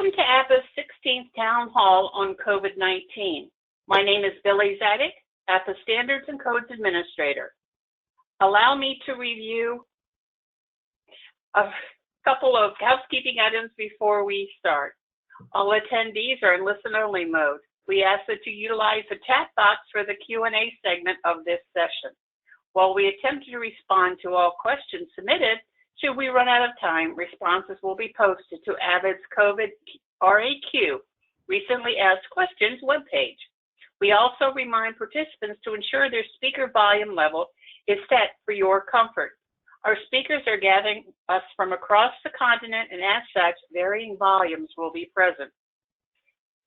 Welcome to APPA's 16th Town Hall on COVID-19. My name is Billy Zadig, APPA Standards and Codes Administrator. Allow me to review a couple of housekeeping items before we start. All attendees are in listen-only mode. We ask that you utilize the chat box for the Q&A segment of this session. While we attempt to respond to all questions submitted, should we run out of time, responses will be posted to AVID's COVID RAQ, Recently Asked Questions webpage. We also remind participants to ensure their speaker volume level is set for your comfort. Our speakers are gathering us from across the continent, and as such, varying volumes will be present.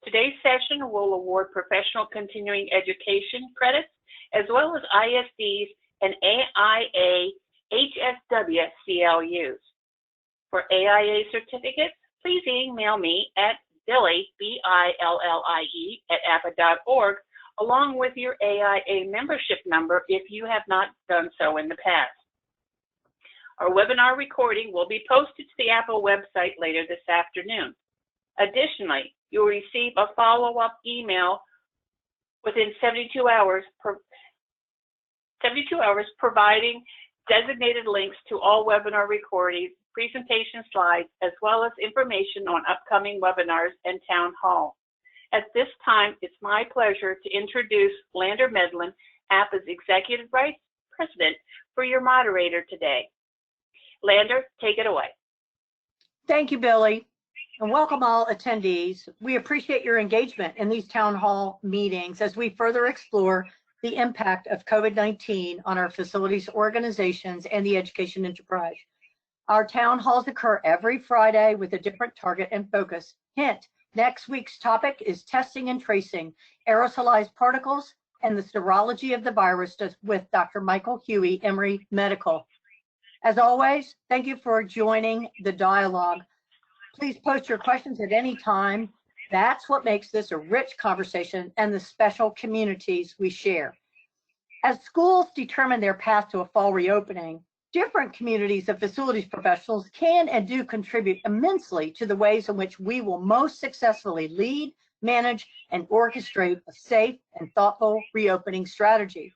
Today's session will award professional continuing education credits, as well as ISDs and AIA HSW CLUs. For AIA certificates, please email me at Billie, B-I-L-L-I-E, @appa.org, along with your AIA membership number if you have not done so in the past. Our webinar recording will be posted to the APPA website later this afternoon. Additionally, you'll receive a follow-up email within 72 hours providing designated links to all webinar recordings, presentation slides, as well as information on upcoming webinars and town hall. At this time, it's my pleasure to introduce Lander Medlin, APPA's Executive Vice President, for your moderator today. Lander, take it away. Thank you, Billy, and welcome all attendees. We appreciate your engagement in these town hall meetings as we further explore the impact of COVID-19 on our facilities, organizations, and the education enterprise. Our town halls occur every Friday with a different target and focus. Hint, next week's topic is testing and tracing aerosolized particles and the serology of the virus with Dr. Michael Huey, Emory Medical. As always, thank you for joining the dialogue. Please post your questions at any time. That's what makes this a rich conversation and the special communities we share. As schools determine their path to a fall reopening, different communities of facilities professionals can and do contribute immensely to the ways in which we will most successfully lead, manage, and orchestrate a safe and thoughtful reopening strategy.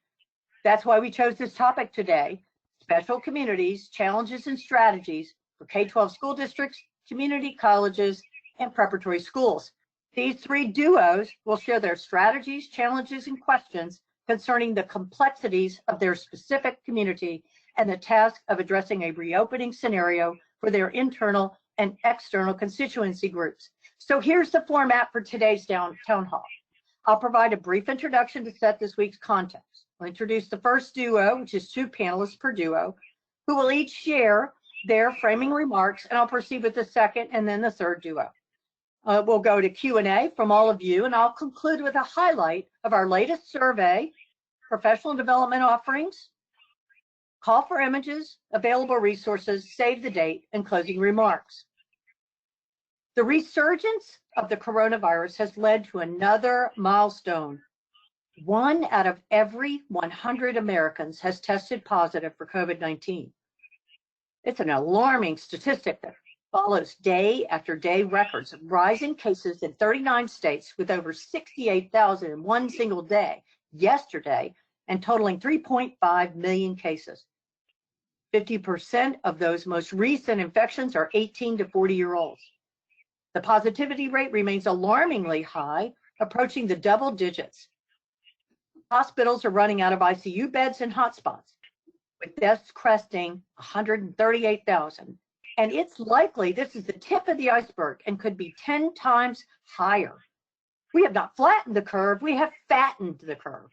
That's why we chose this topic today: special communities, challenges, and strategies for K12 school districts, community colleges, and preparatory schools. These three duos will share their strategies, challenges, and questions concerning the complexities of their specific community and the task of addressing a reopening scenario for their internal and external constituency groups. So here's the format for today's town hall. I'll provide a brief introduction to set this week's context. I'll introduce the first duo, which is 2 panelists per duo, who will each share their framing remarks, and I'll proceed with the second and then the third duo. We'll go to Q&A from all of you, and I'll conclude with a highlight of our latest survey, professional development offerings, call for images, available resources, save the date, and closing remarks. The resurgence of the coronavirus has led to another milestone. 1 out of every 100 Americans has tested positive for COVID-19. It's an alarming statistic that follows day after day records of rising cases in 39 states, with over 68,000 in one single day yesterday, and totaling 3.5 million cases. 50% of those most recent infections are 18 to 40-year-olds. The positivity rate remains alarmingly high, approaching the double digits. Hospitals are running out of ICU beds and hotspots, with deaths cresting 138,000. And it's likely this is the tip of the iceberg and could be 10 times higher. We have not flattened the curve, we have fattened the curve.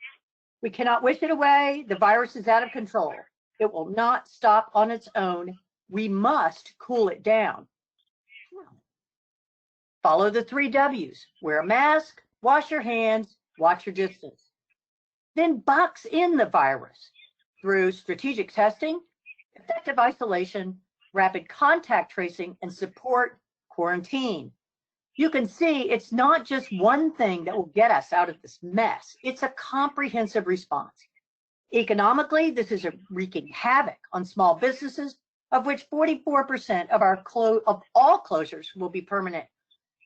We cannot wish it away. The virus is out of control. It will not stop on its own. We must cool it down. Follow the 3 W's. Wear a mask, wash your hands, watch your distance. Then box in the virus through strategic testing, effective isolation, rapid contact tracing, and support quarantine. You can see it's not just one thing that will get us out of this mess. It's a comprehensive response. Economically, this is wreaking havoc on small businesses, of which 44% of all closures will be permanent.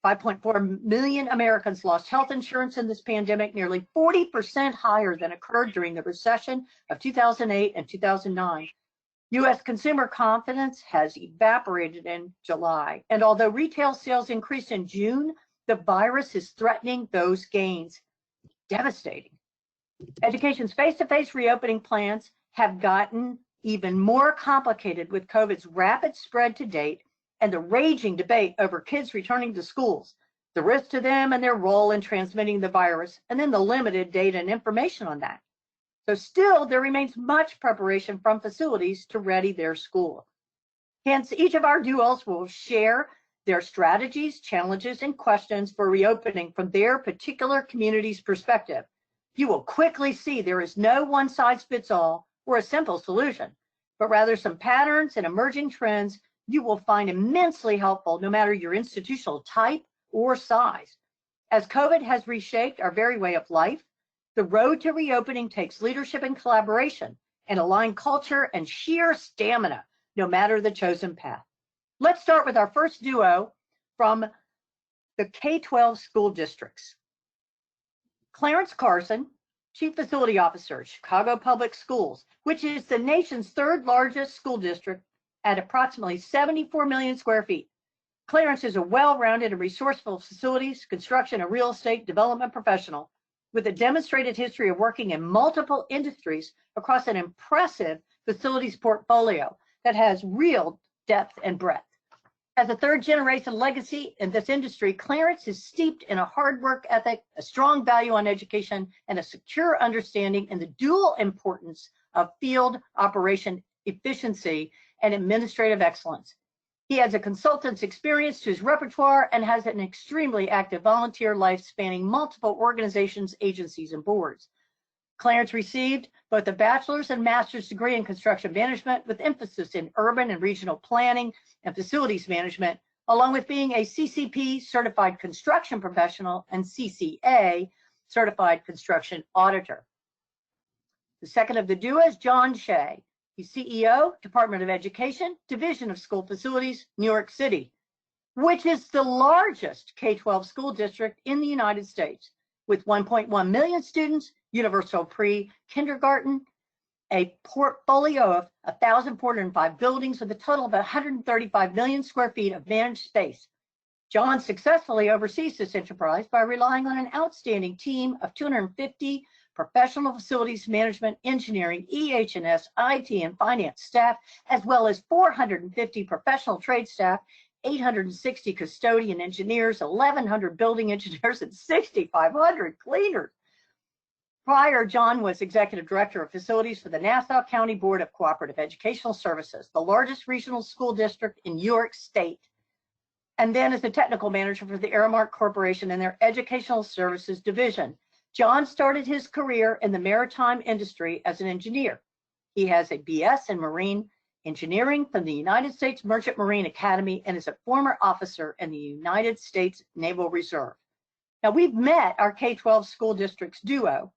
5.4 million Americans lost health insurance in this pandemic, nearly 40% higher than occurred during the recession of 2008 and 2009. U.S. consumer confidence has evaporated in July, and although retail sales increased in June, the virus is threatening those gains. Devastating. Education's face-to-face reopening plans have gotten even more complicated with COVID's rapid spread to date and the raging debate over kids returning to schools, the risk to them and their role in transmitting the virus, and then the limited data and information on that. So still, there remains much preparation from facilities to ready their school. Hence, each of our duos will share their strategies, challenges, and questions for reopening from their particular community's perspective. You will quickly see there is no one-size-fits-all or a simple solution, but rather some patterns and emerging trends you will find immensely helpful no matter your institutional type or size. As COVID has reshaped our very way of life, the road to reopening takes leadership and collaboration, and aligned culture and sheer stamina, no matter the chosen path. Let's start with our first duo from the K12 School Districts. Clarence Carson, Chief Facility Officer, Chicago Public Schools, which is the nation's third largest school district at approximately 74 million square feet. Clarence is a well-rounded and resourceful facilities, construction, and real estate development professional with a demonstrated history of working in multiple industries across an impressive facilities portfolio that has real depth and breadth. As a third-generation legacy in this industry, Clarence is steeped in a hard work ethic, a strong value on education, and a secure understanding in the dual importance of field operation efficiency and administrative excellence. He has a consultant's experience to his repertoire and has an extremely active volunteer life spanning multiple organizations, agencies, and boards. Clarence received both a bachelor's and master's degree in construction management with emphasis in urban and regional planning and facilities management, along with being a CCP certified construction professional and CCA certified construction auditor. The second of the duo is John Shea. He's CEO, Department of Education, Division of School Facilities, New York City, which is the largest K12 school district in the United States, with 1.1 million students, universal pre-kindergarten, a portfolio of 1,405 buildings with a total of 135 million square feet of managed space. John successfully oversees this enterprise by relying on an outstanding team of 250 professional facilities management, engineering, EH&S, IT, and finance staff, as well as 450 professional trade staff, 860 custodian engineers, 1,100 building engineers, and 6,500 cleaners. Prior, John was executive director of facilities for the Nassau County Board of Cooperative Educational Services, the largest regional school district in New York State, and then as a technical manager for the Aramark Corporation and their Educational Services Division. John started his career in the maritime industry as an engineer. He has a BS in marine engineering from the United States Merchant Marine Academy and is a former officer in the United States Naval Reserve. Now, we've met our K12 school districts duo.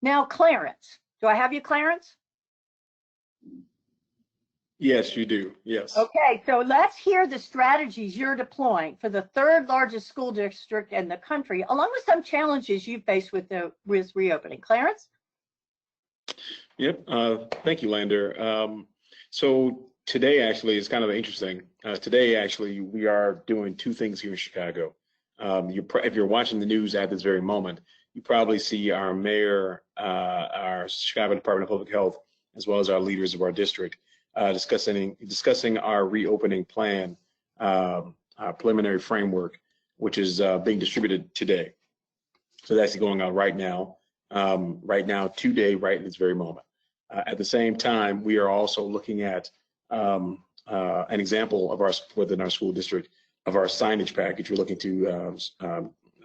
Now, Clarence. Do I have you, Clarence? Yes, you do. Yes. Okay, so let's hear the strategies you're deploying for the third largest school district in the country, along with some challenges you face with reopening. Clarence? Yep. Thank you, Lander. So today actually is kind of interesting. Today actually we are doing two things here in Chicago. If you're watching the news at this very moment, you probably see our mayor, our Chicago Department of Public Health, as well as our leaders of our district discussing our reopening plan, our preliminary framework, which is being distributed today. So that's going on right now, today, right in this very moment. At the same time, we are also looking at an example of within our school district of our signage package. We're looking to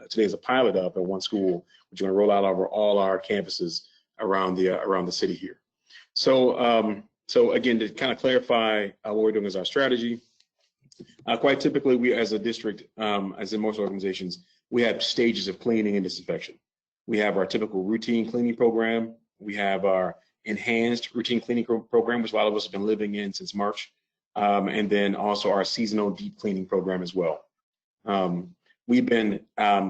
today is a pilot up at one school, which we're going to roll out over all our campuses around the city here. So again, to kind of clarify what we're doing as our strategy, quite typically we as a district, as in most organizations, we have stages of cleaning and disinfection. We have our typical routine cleaning program. We have our enhanced routine cleaning program, which a lot of us have been living in since March, and then also our seasonal deep cleaning program as well. we've been,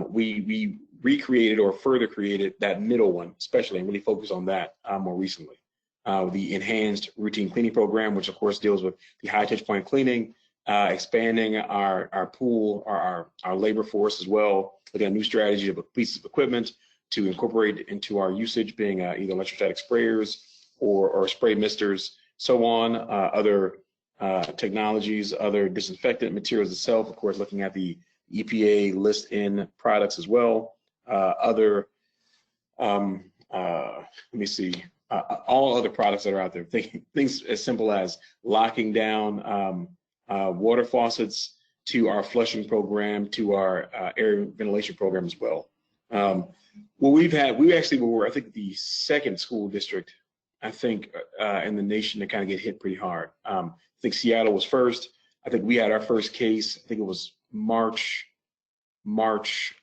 we recreated or further created that middle one, especially, and really focused on that more recently. The enhanced routine cleaning program, which of course deals with the high touch point cleaning, expanding our pool, our labor force as well, looking at new strategy of pieces of equipment to incorporate into our usage, being either electrostatic sprayers or spray misters, so on, other technologies, other disinfectant materials itself, of course, looking at the EPA list in products as well, other, let me see, all other products that are out there. Things as simple as locking down water faucets to our flushing program, to our air ventilation program as well. Well, we actually were, I think, the second school district, I think, in the nation to kind of get hit pretty hard. I think Seattle was first. I think we had our first case, I think it was March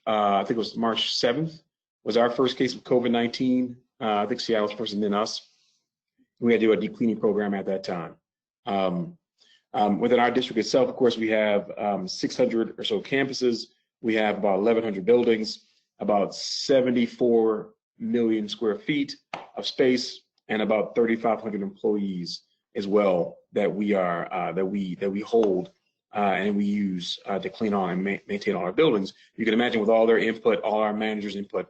7th was our first case of COVID-19. I think Seattle was first and then us. We had to do a deep cleaning program at that time. Within our district itself, of course, we have 600 or so campuses. We have about 1,100 buildings, about 74 million square feet of space, and about 3,500 employees as well that we are that we hold and we use to clean on and maintain all our buildings. You can imagine with all their input, all our managers' input,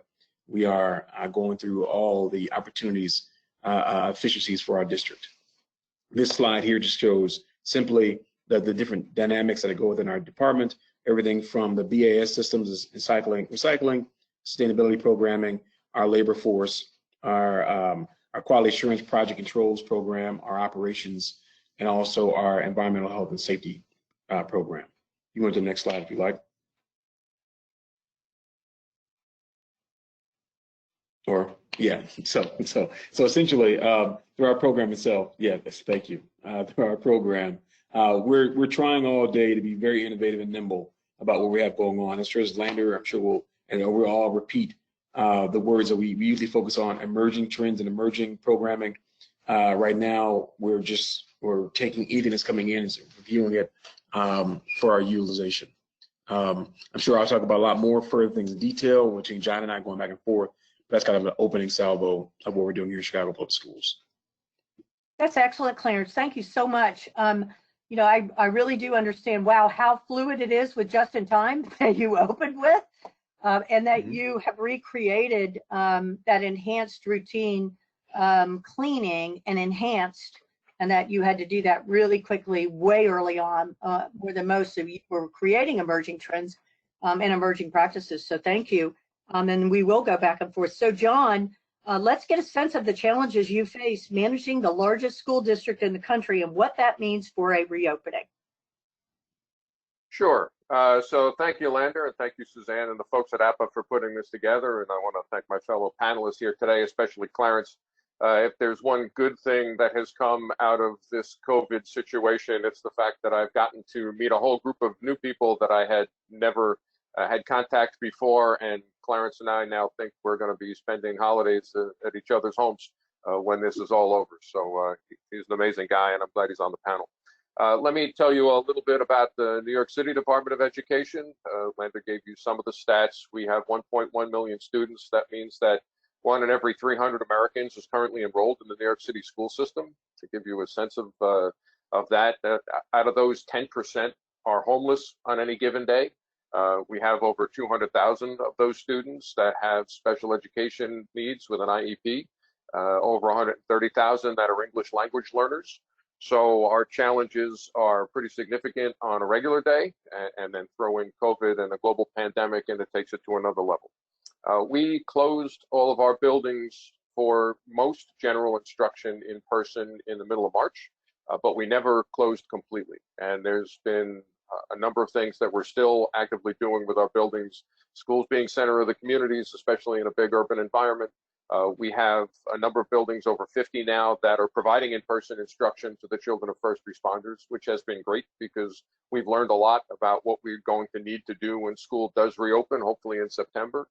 we are going through all the opportunities, efficiencies for our district. This slide here just shows simply the different dynamics that go within our department, everything from the BAS systems, recycling, sustainability programming, our labor force, our quality assurance project controls program, our operations, and also our environmental health and safety program. You go to the next slide if you like. Or yeah, so essentially through our program itself, yeah, thank you. Through our program, we're trying all day to be very innovative and nimble about what we have going on. As sure as Lander, I'm sure we'll all repeat the words that we usually focus on: emerging trends and emerging programming. Right now, we're taking anything that's coming in and reviewing it for our utilization. I'm sure I'll talk about a lot more further things in detail, which John and I going back and forth. That's kind of an opening salvo of what we're doing here in Chicago Public Schools. That's excellent, Clarence. Thank you so much. You know, I really do understand, wow, how fluid it is with just in time that you opened with, and that you have recreated that enhanced routine cleaning and enhanced, and that you had to do that really quickly, way early on, where the most of you were creating emerging trends and emerging practices. So thank you. And we will go back and forth. So John, let's get a sense of the challenges you face managing the largest school district in the country and what that means for a reopening. Sure. So thank you, Lander, and thank you, Suzanne, and the folks at APPA for putting this together. And I want to thank my fellow panelists here today, especially Clarence. If there's one good thing that has come out of this COVID situation, it's the fact that I've gotten to meet a whole group of new people that I had never had contact before, and Clarence and I now think we're going to be spending holidays at each other's homes when this is all over. So he's an amazing guy, and I'm glad he's on the panel. Let me tell you a little bit about the New York City Department of Education. Lander gave you some of the stats. We have 1.1 million students. That means that 1 in every 300 Americans is currently enrolled in the New York City school system. To give you a sense of that, out of those, 10% are homeless on any given day. We have over 200,000 of those students that have special education needs with an IEP, over 130,000 that are English language learners. So our challenges are pretty significant on a regular day, and then throw in COVID and a global pandemic, and it takes it to another level. We closed all of our buildings for most general instruction in person in the middle of March, but we never closed completely. And there's been a number of things that we're still actively doing with our buildings, schools being center of the communities, especially in a big urban environment. We have a number of buildings, over 50 now, that are providing in-person instruction to the children of first responders, which has been great because we've learned a lot about what we're going to need to do when school does reopen, hopefully in September.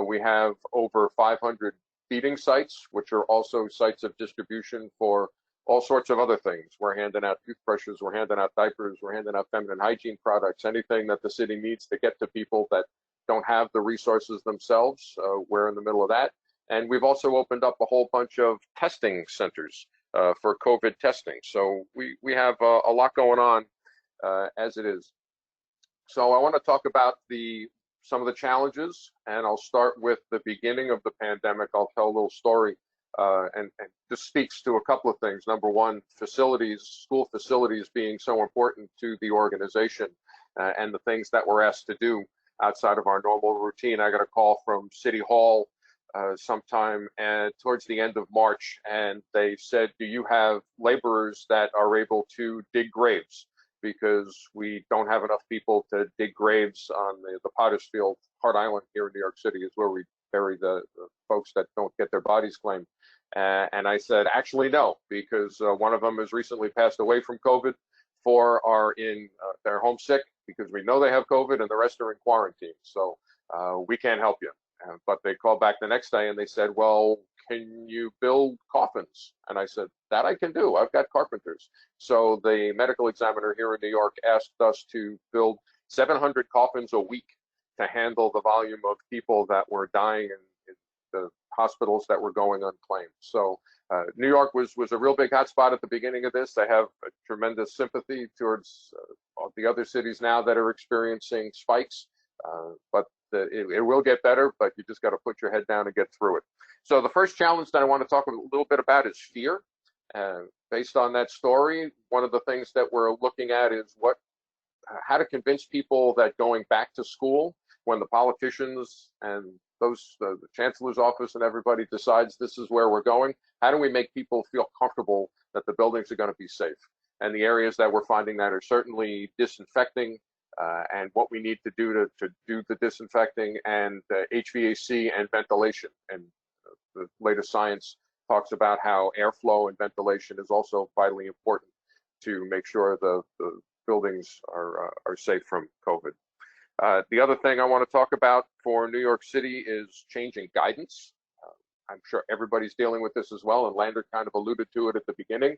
We have over 500 feeding sites, which are also sites of distribution for all sorts of other things. We're handing out toothbrushes, we're handing out diapers, we're handing out feminine hygiene products, anything that the city needs to get to people that don't have the resources themselves. We're in the middle of that. And we've also opened up a whole bunch of testing centers for COVID testing. So we have a lot going on as it is. So I want to talk about some of the challenges, and I'll start with the beginning of the pandemic. I'll tell a little story, and this speaks to a couple of things. Number one, facilities, school facilities being so important to the organization and the things that we're asked to do outside of our normal routine. I got a call from City Hall sometime towards the end of March, and they said, do you have laborers that are able to dig graves? Because we don't have enough people to dig graves on the Pottersfield, Hart Island here in New York City is where we bury the folks that don't get their bodies claimed. And I said, actually, no, because one of them has recently passed away from COVID. 4 are they're homesick because we know they have COVID, and the rest are in quarantine. So we can't help you. But they called back the next day and they said, well, can you build coffins? And I said, that I can do. I've got carpenters. So the medical examiner here in New York asked us to build 700 coffins a week to handle the volume of people that were dying in the hospitals that were going unclaimed. So New York was a real big hotspot at the beginning of this. I have a tremendous sympathy towards the other cities now that are experiencing spikes, but it will get better, but you just got to put your head down and get through it. So the first challenge that I want to talk a little bit about is fear. Based on that story, one of the things that we're looking at is how to convince people that going back to school, when the politicians and the chancellor's office and everybody decides this is where we're going, how do we make people feel comfortable that the buildings are going to be safe? And the areas that we're finding that are certainly disinfecting, and what we need to do to do the disinfecting, and HVAC and ventilation. And the latest science talks about how airflow and ventilation is also vitally important to make sure the buildings are safe from COVID. The other thing I want to talk about for New York City is changing guidance. I'm sure everybody's dealing with this as well, and Lander kind of alluded to it at the beginning.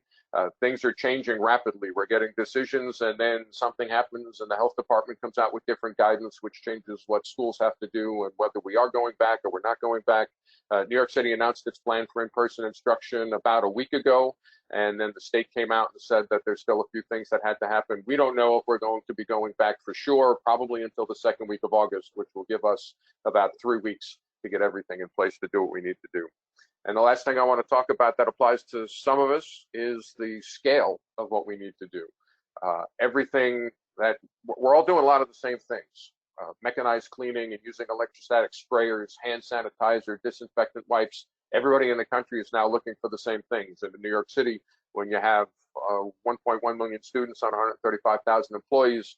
Things are changing rapidly. We're getting decisions, and then something happens, and the health department comes out with different guidance, which changes what schools have to do and whether we are going back or we're not going back. New York City announced its plan for in-person instruction about a week ago, and then the state came out and said that there's still a few things that had to happen. We don't know if we're going to be going back for sure, probably until the second week of August, which will give us about 3 weeks to get everything in place to do what we need to do. And the last thing I want to talk about that applies to some of us is the scale of what we need to do. Everything that we're all doing a lot of the same things. Mechanized cleaning and using electrostatic sprayers, hand sanitizer, disinfectant wipes. Everybody in the country is now looking for the same things. And in New York City, when you have 1.1 million students on 135,000 employees,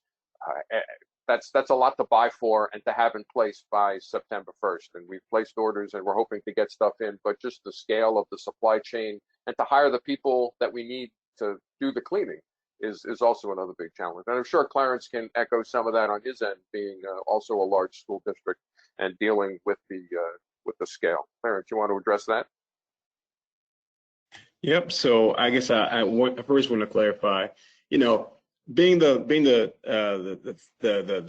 that's a lot to buy for and to have in place by September 1st. And we've placed orders and we're hoping to get stuff in, but just the scale of the supply chain and to hire the people that we need to do the cleaning is also another big challenge. And I'm sure Clarence can echo some of that on his end, being also a large school district and dealing with the scale. Clarence, you want to address that? Yep. So I guess I first want to clarify, being the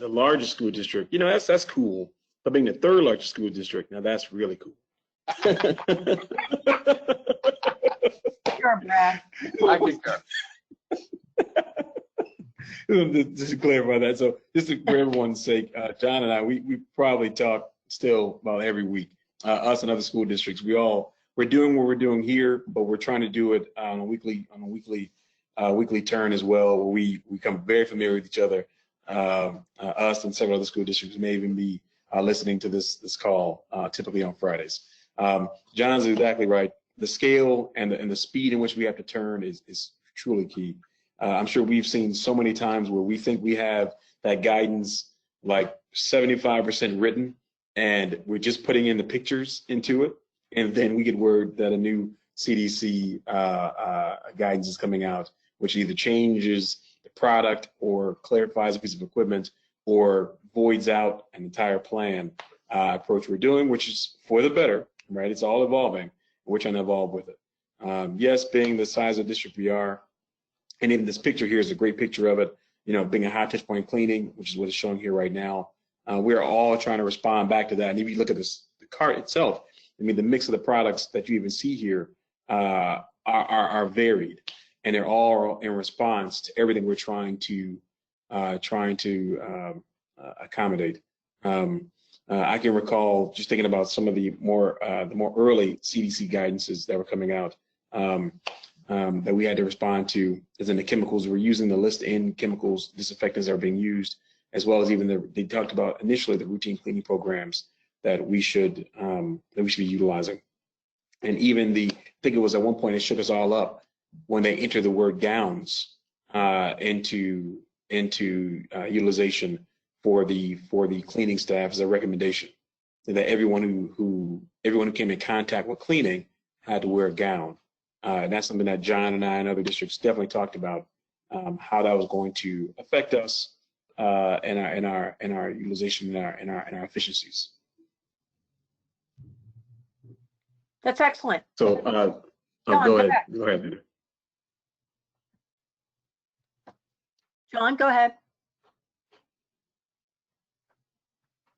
largest school district, that's cool. But being the third largest school district, now that's really cool. Sure, Brad. I think just to clarify that. So just for everyone's sake, John and I, we probably talk still about every week. Us and other school districts, we're doing what we're doing here, but we're trying to do it on a weekly turn as well, where we become very familiar with each other. Us and several other school districts may even be listening to this call, typically on Fridays. John's exactly right. The scale and the speed in which we have to turn is truly key. I'm sure we've seen so many times where we think we have that guidance like 75% written, and we're just putting in the pictures into it, and then we get word that a new CDC guidance is coming out, which either changes the product or clarifies a piece of equipment or voids out an entire plan approach we're doing, which is for the better, right? It's all evolving. We're trying to evolve with it. Yes, being the size of district we are, and even this picture here is a great picture of it, being a high touch point cleaning, which is what is shown here right now. We're all trying to respond back to that. And if you look at the cart itself, I mean, the mix of the products that you even see here are varied, and they're all in response to everything we're trying to accommodate. I can recall just thinking about some of the more early CDC guidances that were coming out that we had to respond to, as in the chemicals we're using, the list in chemicals, disinfectants that are being used, as well as even they talked about initially the routine cleaning programs that we should be utilizing. And even I think it was at one point it shook us all up when they entered the word gowns into utilization for the cleaning staff as a recommendation, that everyone who came in contact with cleaning had to wear a gown. And that's something that John and I and other districts definitely talked about, how that was going to affect us and our utilization and our efficiencies. That's excellent. So John, go ahead. Go ahead, Linda. John, go ahead.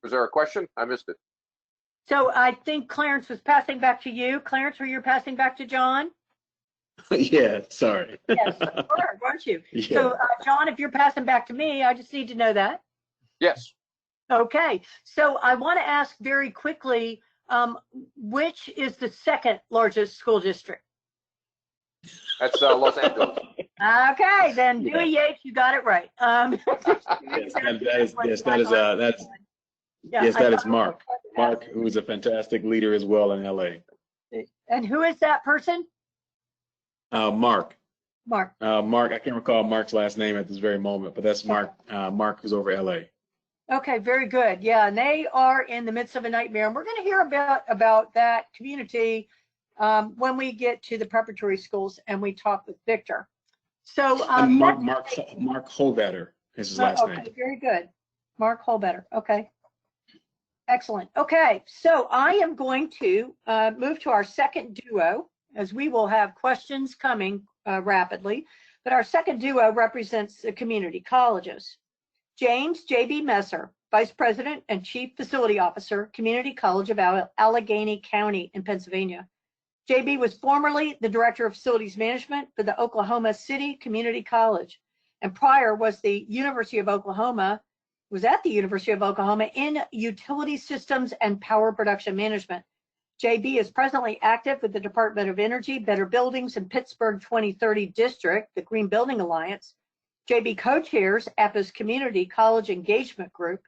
Was there a question? I missed it. So I think Clarence was passing back to you. Clarence, were you passing back to John? Yeah, sorry. Yes, you were, weren't you? Yeah. So John, if you're passing back to me, I just need to know that. Yes. Okay, so I want to ask very quickly, which is the second largest school district? That's Los Angeles. Okay, then Dewey Yates, you got it right. Yes, that is Mark. Mark, who is a fantastic leader as well in LA. And who is that person? Mark. Mark. Mark, I can't recall Mark's last name at this very moment, but that's Mark. Mark who's over LA. Okay, very good. Yeah, and they are in the midst of a nightmare. And we're going to hear about that community when we get to the preparatory schools and we talk with Victor. So Mark Holbetter is his last name. Okay, very good. Mark Holbetter. Okay. Excellent. Okay, so I am going to move to our second duo, as we will have questions coming rapidly. But our second duo represents the community colleges. James J.B. Messer, Vice President and Chief Facility Officer, Community College of Allegheny County in Pennsylvania. JB was formerly the Director of Facilities Management for the Oklahoma City Community College, and prior was at the University of Oklahoma in Utility Systems and Power Production Management. JB is presently active with the Department of Energy, Better Buildings, and Pittsburgh 2030 District, the Green Building Alliance. JB co-chairs APPA's Community College Engagement Group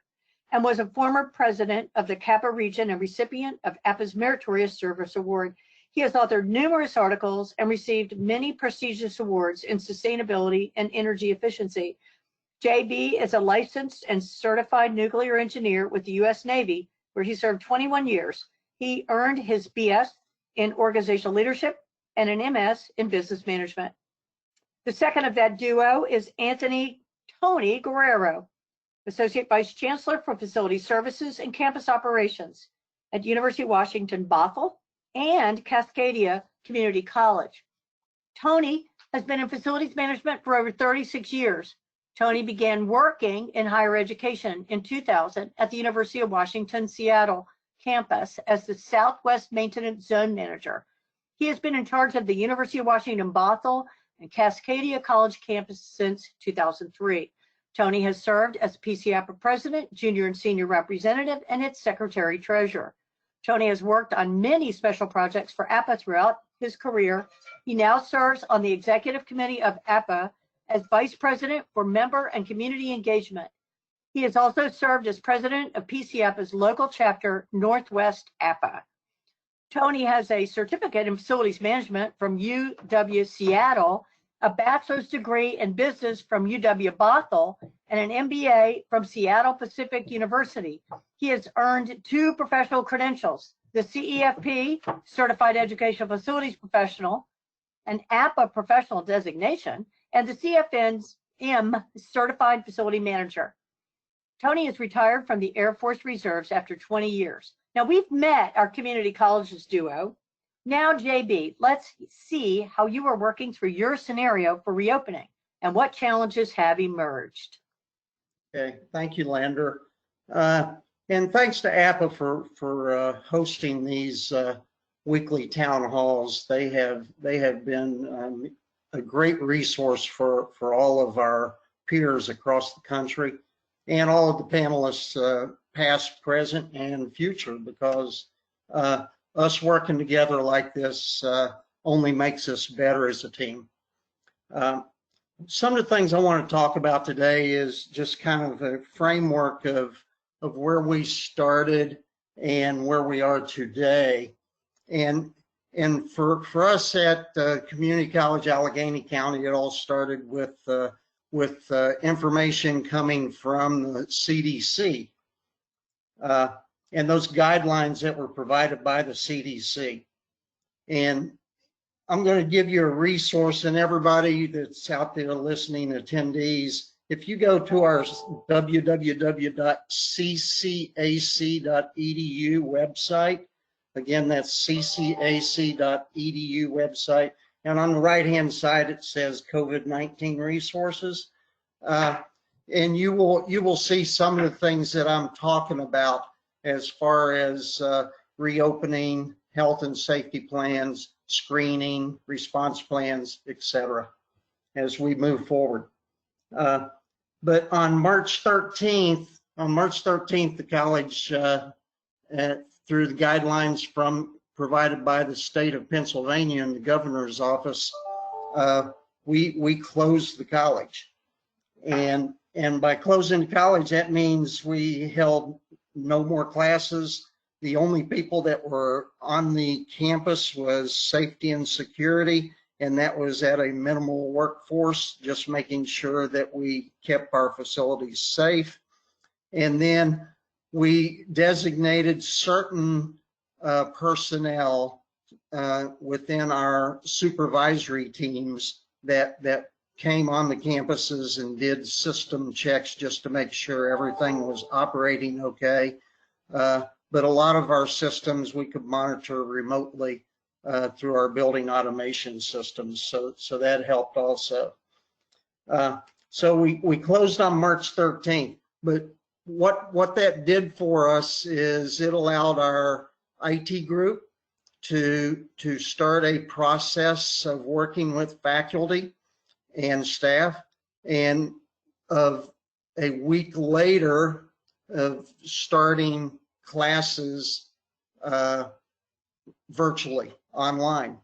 and was a former president of the Kappa region and recipient of APPA's Meritorious Service Award. He has authored numerous articles and received many prestigious awards in sustainability and energy efficiency. JB is a licensed and certified nuclear engineer with the U.S. Navy, where he served 21 years. He earned his BS in organizational leadership and an MS in business management. The second of that duo is Tony Guerrero, Associate Vice Chancellor for Facility Services and Campus Operations at University of Washington, Bothell, and Cascadia Community College. Tony has been in facilities management for over 36 years. Tony began working in higher education in 2000 at the University of Washington, Seattle campus as the Southwest Maintenance Zone Manager. He has been in charge of the University of Washington, Bothell, and Cascadia College campus since 2003. Tony has served as PCAPPA President, Junior and Senior Representative, and its Secretary Treasurer. Tony has worked on many special projects for APPA throughout his career. He now serves on the Executive Committee of APPA as Vice President for Member and Community Engagement. He has also served as President of PCAPPA's local chapter, Northwest APPA. Tony has a certificate in facilities management from UW Seattle, a bachelor's degree in business from UW Bothell, and an MBA from Seattle Pacific University. He has earned 2 professional credentials, the CEFP, Certified Educational Facilities Professional, an APPA professional designation, and the CFNM, Certified Facility Manager. Tony is retired from the Air Force Reserves after 20 years. Now, we've met our community colleges duo. Now, JB, let's see how you are working through your scenario for reopening and what challenges have emerged. Okay, thank you, Lander. And thanks to APPA for hosting these weekly town halls. They have been a great resource for all of our peers across the country and all of the panelists, past, present, and future, because us working together like this only makes us better as a team. Some of the things I want to talk about today is just kind of a framework of where we started and where we are today. And for us at Community College Allegheny County, it all started with information coming from the CDC and those guidelines that were provided by the CDC. And I'm going to give you a resource, and everybody that's out there listening, attendees, if you go to our www.ccac.edu website, again, that's ccac.edu website, and on the right-hand side it says COVID-19 resources, and you will see some of the things that I'm talking about as far as reopening, health and safety plans, screening, response plans, etc., as we move forward. But on March 13th, the college, through the guidelines provided by the state of Pennsylvania and the governor's office, we closed the college. And by closing the college, that means we held no more classes. The only people that were on the campus was safety and security, and that was at a minimal workforce, just making sure that we kept our facilities safe. And then we designated certain personnel within our supervisory teams that came on the campuses and did system checks just to make sure everything was operating okay. But a lot of our systems we could monitor remotely through our building automation systems, so that helped also. So we closed on March 13th, but what that did for us is it allowed our IT group to start a process of working with faculty and staff, and of a week later of starting classes virtually online.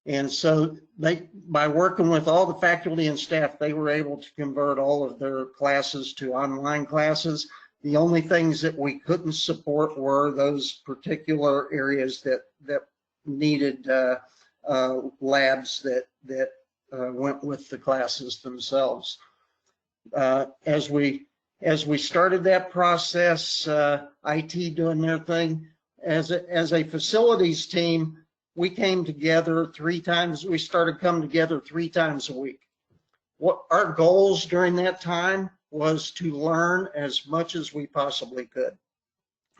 And so by working with all the faculty and staff, they were able to convert all of their classes to online classes. The only things that we couldn't support were those particular areas that needed labs that went with the classes themselves. As we started that process, IT doing their thing, as a facilities team, we came together 3 times. We started coming together 3 times a week. What our goals during that time was to learn as much as we possibly could.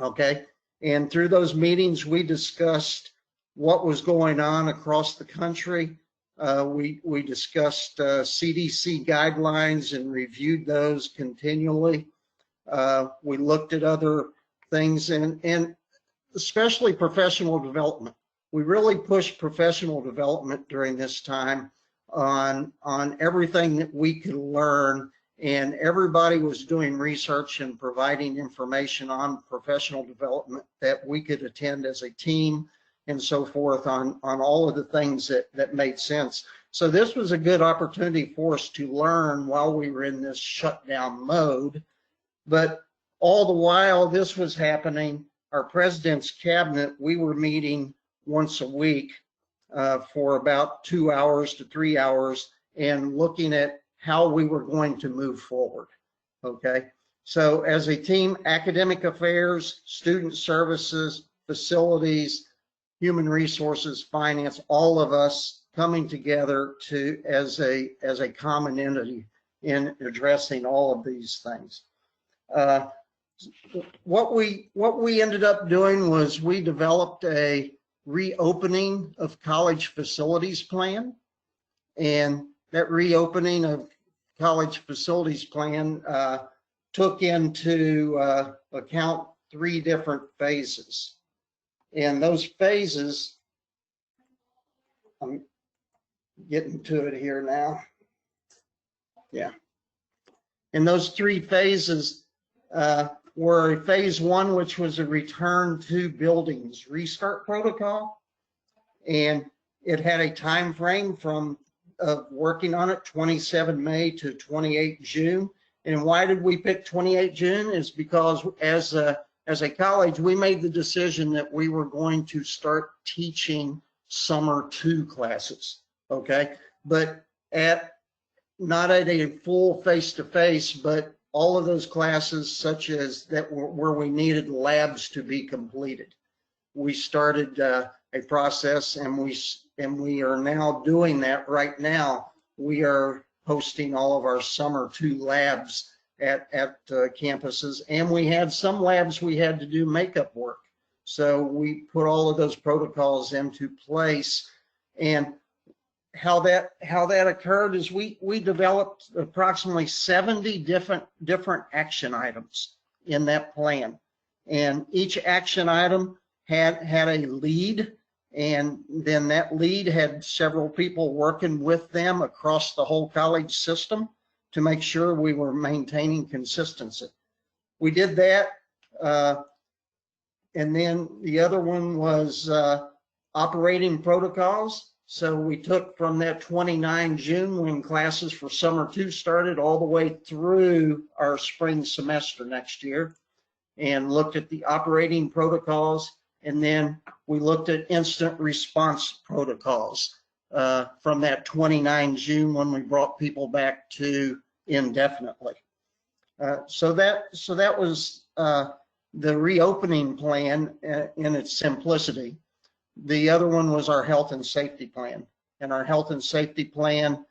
Okay, and through those meetings, we discussed what was going on across the country. We discussed CDC guidelines and reviewed those continually. We looked at other things and especially professional development. We really pushed professional development during this time on everything that we could learn, and everybody was doing research and providing information on professional development that we could attend as a team and so forth on all of the things that made sense. So this was a good opportunity for us to learn while we were in this shutdown mode. But all the while this was happening, our president's cabinet, we were meeting once a week for about 2 hours to 3 hours and looking at how we were going to move forward, okay? So as a team, academic affairs, student services, facilities, human resources, finance, all of us coming together as a common entity in addressing all of these things. What we ended up doing was we developed a reopening of college facilities plan. And that reopening of college facilities plan took into account 3 different phases. And those phases, I'm getting to it here now. Yeah. And those 3 phases were phase 1, which was a return to buildings restart protocol. And it had a time frame from working on it, 27 May to 28 June. And why did we pick 28 June? Is because as a college, we made the decision that we were going to start teaching summer 2 classes, okay? But not at a full face-to-face, but all of those classes such as that where we needed labs to be completed. We started a process, and we are now doing that right now. We are hosting all of our summer 2 labs at campuses, and we had some labs we had to do makeup work. So we put all of those protocols into place. And how that occurred is we developed approximately 70 different action items in that plan. And each action item had a lead, and then that lead had several people working with them across the whole college system to make sure we were maintaining consistency. We did that, and then the other one was operating protocols. So we took from that 29 June when classes for summer 2 started all the way through our spring semester next year, and looked at the operating protocols. And then we looked at instant response protocols from that 29 June when we brought people back to indefinitely. So that was the reopening plan in its simplicity. The other one was our health and safety plan, and our health and safety plan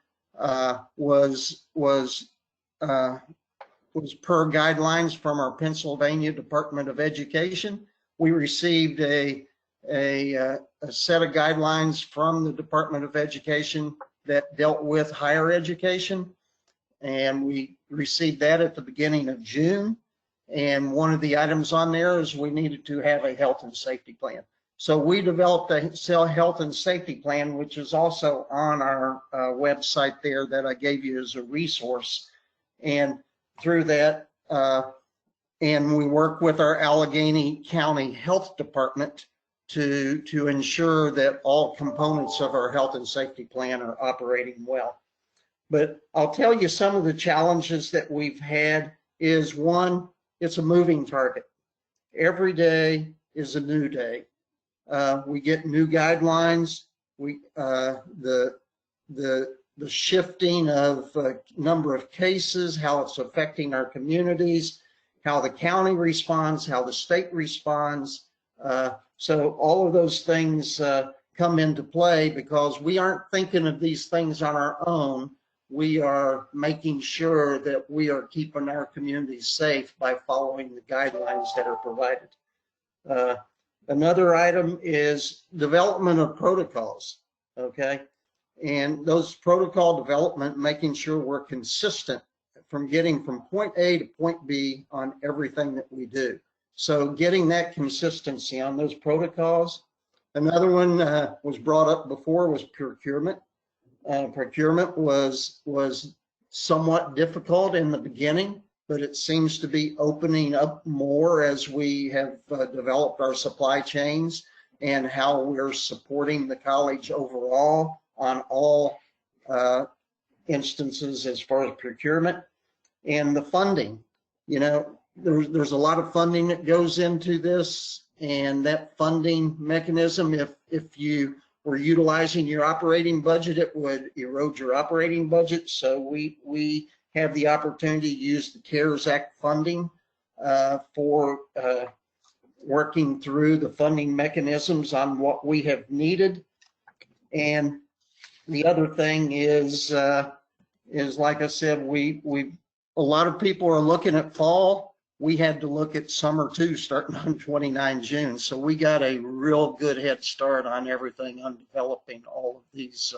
was per guidelines from our Pennsylvania Department of Education. We received a set of guidelines from the Department of Education that dealt with higher education, and we received that at the beginning of June. And one of the items on there is we needed to have a health and safety plan. So we developed a health and safety plan, which is also on our website there that I gave you as a resource. And through that, and we work with our Allegheny County Health Department to ensure that all components of our health and safety plan are operating well. But I'll tell you some of the challenges that we've had is, one, it's a moving target. Every day is a new day. We get new guidelines. The shifting of number of cases, how it's affecting our communities, how the county responds, how the state responds. So all of those things come into play because we aren't thinking of these things on our own. We are making sure that we are keeping our communities safe by following the guidelines that are provided. Another item is development of protocols, okay? And those protocol development, making sure we're consistent from getting from point A to point B on everything that we do. So getting that consistency on those protocols. Another one was brought up before was procurement. Procurement was somewhat difficult in the beginning, but it seems to be opening up more as we have developed our supply chains and how we're supporting the college overall on all instances as far as procurement. And the funding, you know, there's a lot of funding that goes into this, and that funding mechanism, if you were utilizing your operating budget, it would erode your operating budget. So we have the opportunity to use the CARES Act funding for working through the funding mechanisms on what we have needed. And the other thing is like I said, a lot of people are looking at fall we had to look at summer 2 starting on 29 June. So we got a real good head start on everything, on developing all of these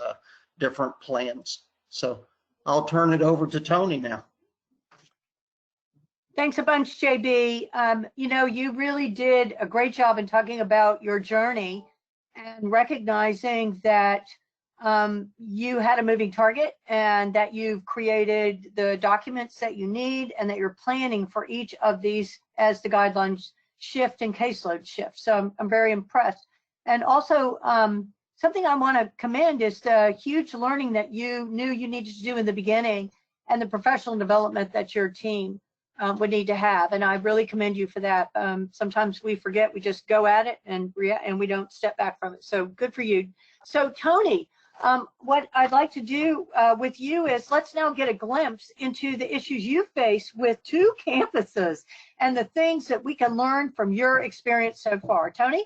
different plans. So I'll turn it over to Tony now. Thanks a bunch, JB. You really did a great job in talking about your journey and recognizing that you had a moving target and that you've created the documents that you need and that you're planning for each of these as the guidelines shift and caseload shift. So I'm very impressed. And also, something I want to commend is the huge learning that you knew you needed to do in the beginning and the professional development that your team would need to have. And I really commend you for that. Sometimes we forget, we just go at it and we don't step back from it. So good for you. So Tony, what I'd like to do with you is let's now get a glimpse into the issues you face with 2 campuses and the things that we can learn from your experience so far. Tony?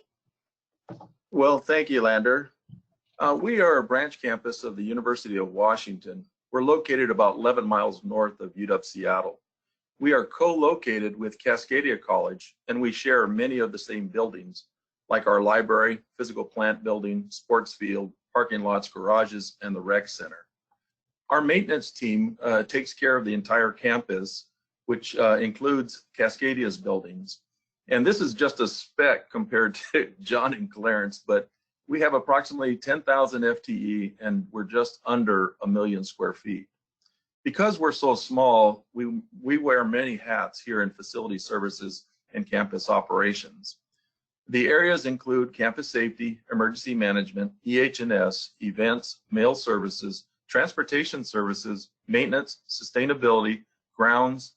Well, thank you, Lander. We are a branch campus of the University of Washington. We're located about 11 miles north of UW Seattle. We are co-located with Cascadia College, and we share many of the same buildings, like our library, physical plant building, sports field, parking lots, garages, and the rec center. Our maintenance team takes care of the entire campus, which includes Cascadia's buildings. And this is just a speck compared to John and Clarence, but we have approximately 10,000 FTE and we're just under 1 million square feet. Because we're so small, we wear many hats here in facility services and campus operations. The areas include campus safety, emergency management, EH&S, events, mail services, transportation services, maintenance, sustainability, grounds,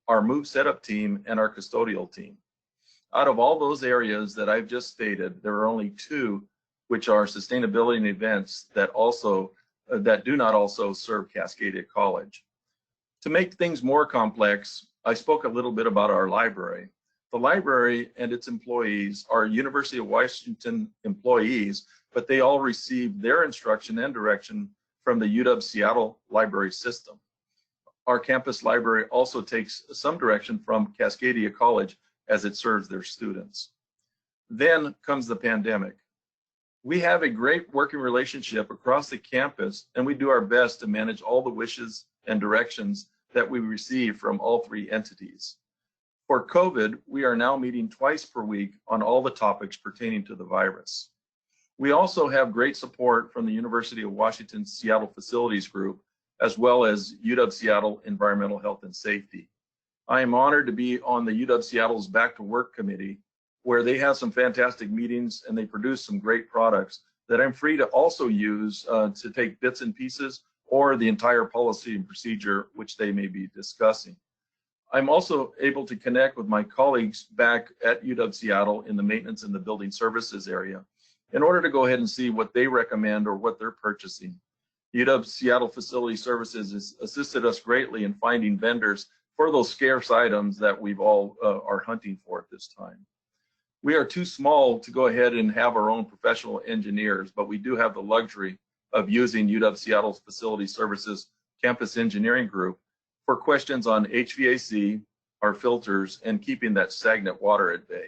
our move setup team, and our custodial team. Out of all those areas that I've just stated, there are only 2 which are sustainability and events that do not also serve Cascadia College. To make things more complex, I spoke a little bit about our library. The library and its employees are University of Washington employees, but they all receive their instruction and direction from the UW Seattle library system. Our campus library also takes some direction from Cascadia College as it serves their students. Then comes the pandemic. We have a great working relationship across the campus, and we do our best to manage all the wishes and directions that we receive from all 3 entities. For COVID, we are now meeting twice per week on all the topics pertaining to the virus. We also have great support from the University of Washington Seattle Facilities Group, as well as UW Seattle Environmental Health and Safety. I am honored to be on the UW Seattle's Back to Work Committee, where they have some fantastic meetings and they produce some great products that I'm free to also use to take bits and pieces or the entire policy and procedure which they may be discussing. I'm also able to connect with my colleagues back at UW Seattle in the maintenance and the building services area in order to go ahead and see what they recommend or what they're purchasing. UW Seattle Facility Services has assisted us greatly in finding vendors for those scarce items that we've all are hunting for at this time. We are too small to go ahead and have our own professional engineers, but we do have the luxury of using UW Seattle's Facility Services Campus Engineering Group for questions on HVAC, our filters, and keeping that stagnant water at bay.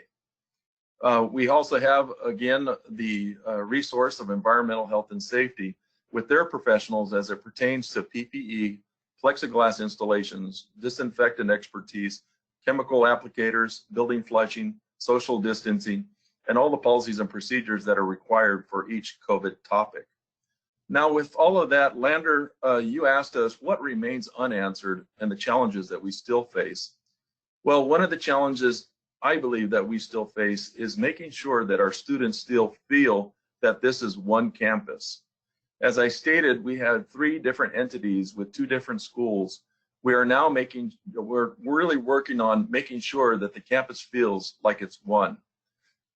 We also have, again, the resource of environmental health and safety with their professionals as it pertains to PPE, plexiglass installations, disinfectant expertise, chemical applicators, building flushing, social distancing, and all the policies and procedures that are required for each COVID topic. Now, with all of that, Lander, you asked us what remains unanswered and the challenges that we still face. Well, one of the challenges I believe that we still face is making sure that our students still feel that this is one campus. As I stated, we had 3 different entities with 2 different schools. We're really working on making sure that the campus feels like it's one.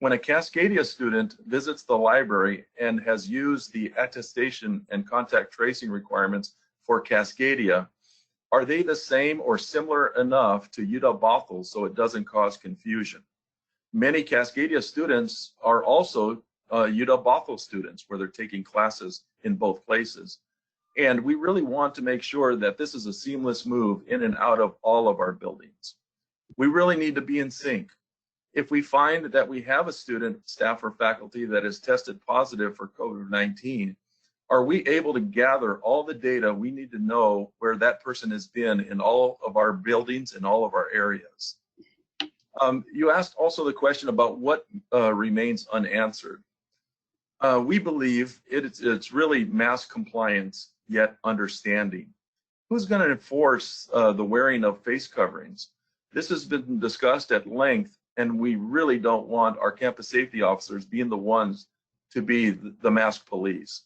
When a Cascadia student visits the library and has used the attestation and contact tracing requirements for Cascadia, are they the same or similar enough to UW Bothell so it doesn't cause confusion? Many Cascadia students are also UW Bothell students where they're taking classes in both places. And we really want to make sure that this is a seamless move in and out of all of our buildings. We really need to be in sync. If we find that we have a student, staff, or faculty that has tested positive for COVID-19, are we able to gather all the data we need to know where that person has been in all of our buildings and all of our areas? You asked also the question about what remains unanswered. We believe it's really mask compliance, yet understanding. Who's going to enforce the wearing of face coverings? This has been discussed at length, and we really don't want our campus safety officers being the ones to be the mask police.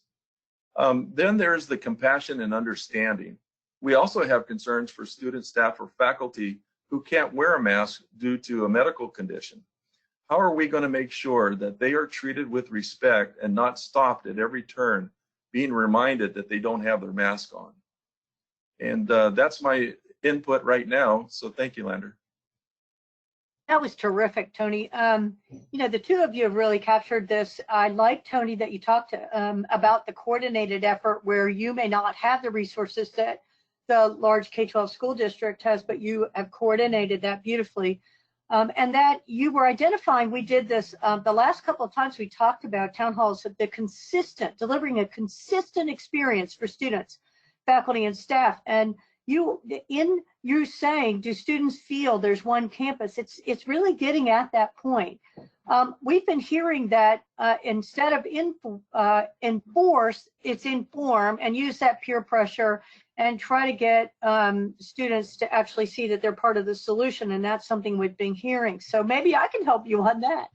Then there's the compassion and understanding. We also have concerns for students, staff, or faculty who can't wear a mask due to a medical condition. How are we going to make sure that they are treated with respect and not stopped at every turn, being reminded that they don't have their mask on? And that's my input right now. So thank you, Lander. That was terrific, Tony. You know, the two of you have really captured this. I like, Tony, that you talked about the coordinated effort where you may not have the resources that the large K12 school district has, but you have coordinated that beautifully. And that you were identifying, we did this the last couple of times we talked about town halls, delivering a consistent experience for students, faculty, and staff. And you saying, do students feel there's one campus? It's really getting at that point. We've been hearing that instead of enforce, it's inform, and use that peer pressure and try to get students to actually see that they're part of the solution. And that's something we've been hearing. So maybe I can help you on that.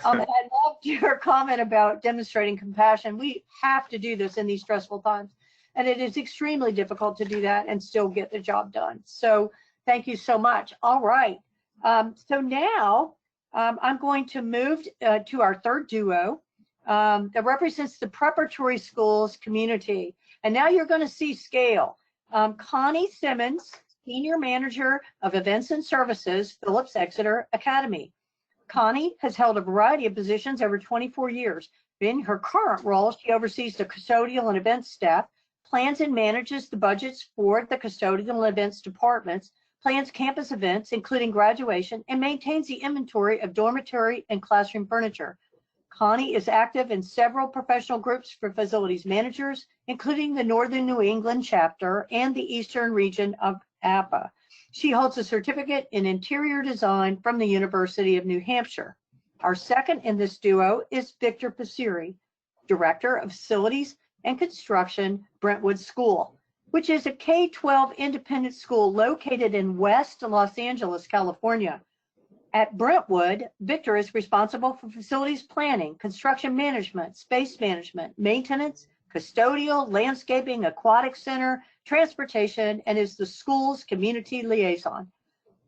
I loved your comment about demonstrating compassion. We have to do this in these stressful times. And it is extremely difficult to do that and still get the job done. So thank you so much. All right. So now I'm going to move to our third duo that represents the preparatory schools community. And now you're going to see scale. Connie Simmons, Senior Manager of Events and Services, Phillips Exeter Academy. Connie has held a variety of positions over 24 years. In her current role, she oversees the custodial and events staff, plans and manages the budgets for the custodial and events departments, plans campus events, including graduation, and maintains the inventory of dormitory and classroom furniture. Connie is active in several professional groups for facilities managers, including the Northern New England chapter and the Eastern region of APPA. She holds a certificate in interior design from the University of New Hampshire. Our second in this duo is Victor Passeri, Director of Facilities and Construction, Brentwood School, which is a K12 independent school located in West Los Angeles, California. At Brentwood, Victor is responsible for facilities planning, construction management, space management, maintenance, custodial, landscaping, aquatic center, transportation, and is the school's community liaison.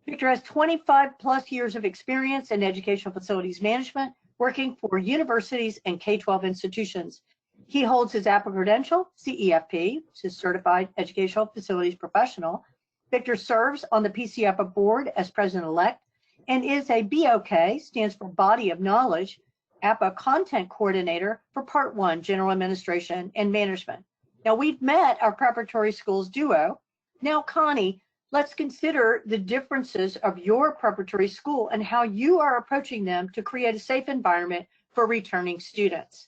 Victor has 25 plus years of experience in educational facilities management, working for universities and K12 institutions. He holds his APPA credential, CEFP, which is Certified Educational Facilities Professional. Victor serves on the PCAPPA board as president-elect and is a BOK, stands for Body of Knowledge, APPA Content Coordinator for Part 1, General Administration and Management. Now, we've met our preparatory schools duo. Now, Connie, let's consider the differences of your preparatory school and how you are approaching them to create a safe environment for returning students.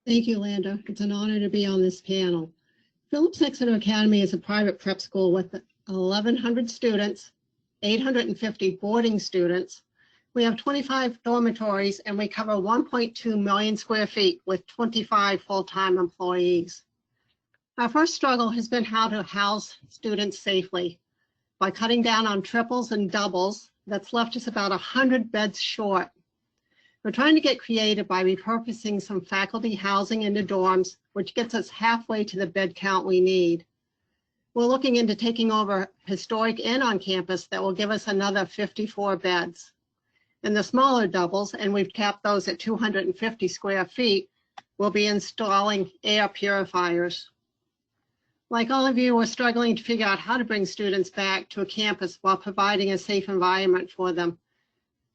Thank you, Landa. It's an honor to be on this panel. Phillips Exeter Academy is a private prep school with 1,100 students, 850 boarding students. We have 25 dormitories and we cover 1.2 million square feet with 25 full-time employees. Our first struggle has been how to house students safely. By cutting down on triples and doubles, that's left us about 100 beds short. We're trying to get creative by repurposing some faculty housing into dorms, which gets us halfway to the bed count we need. We're looking into taking over historic inn on campus that will give us another 54 beds. And the smaller doubles, and we've capped those at 250 square feet, we'll be installing air purifiers. Like all of you, we're struggling to figure out how to bring students back to a campus while providing a safe environment for them.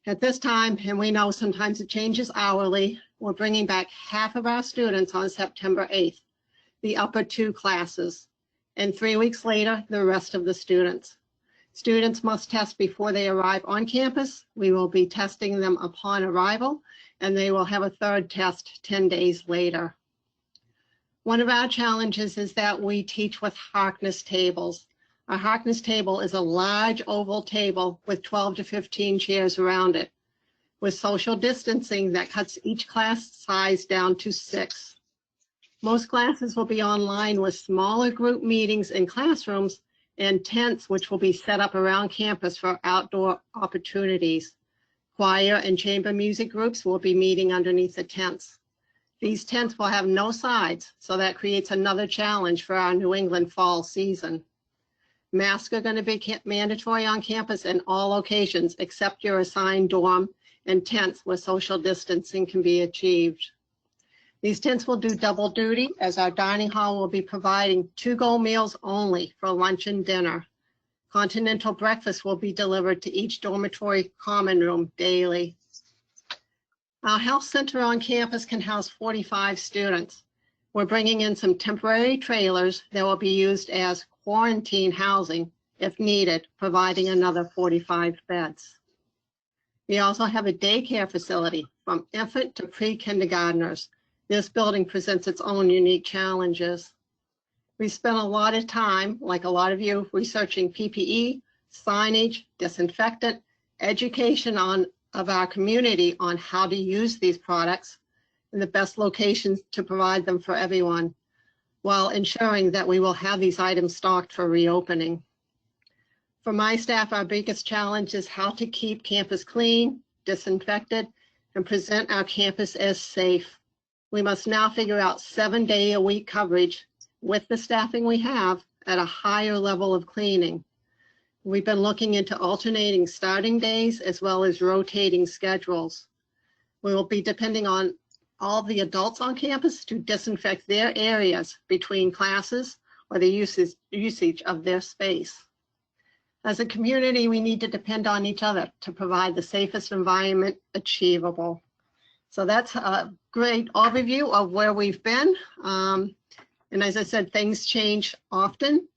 At this time, and we know sometimes it changes hourly, we're bringing back half of our students on September 8th, the upper 2 classes, and 3 weeks later, the rest of the students. Students must test before they arrive on campus. We will be testing them upon arrival, and they will have a third test 10 days later. One of our challenges is that we teach with Harkness tables. A Harkness table is a large oval table with 12 to 15 chairs around it, with social distancing that cuts each class size down to 6. Most classes will be online with smaller group meetings in classrooms and tents which will be set up around campus for outdoor opportunities. Choir and chamber music groups will be meeting underneath the tents. These tents will have no sides, so that creates another challenge for our New England fall season. Masks are going to be mandatory on campus in all locations except your assigned dorm and tents where social distancing can be achieved. These tents will do double duty as our dining hall will be providing to-go meals only for lunch and dinner. Continental breakfast will be delivered to each dormitory common room daily. Our health center on campus can house 45 students. We're bringing in some temporary trailers that will be used as quarantine housing if needed, providing another 45 beds. We also have a daycare facility from infant to pre-kindergartners. This building presents its own unique challenges. We spent a lot of time, like a lot of you, researching PPE, signage, disinfectant, education of our community on how to use these products and the best locations to provide them for everyone, while ensuring that we will have these items stocked for reopening. For my staff, our biggest challenge is how to keep campus clean, disinfected, and present our campus as safe. We must now figure out 7-day-a-week coverage with the staffing we have at a higher level of cleaning. We've been looking into alternating starting days as well as rotating schedules. We will be depending on all the adults on campus to disinfect their areas between classes or the usage of their space. As a community, we need to depend on each other to provide the safest environment achievable. So that's a great overview of where we've been. And as I said, things change often.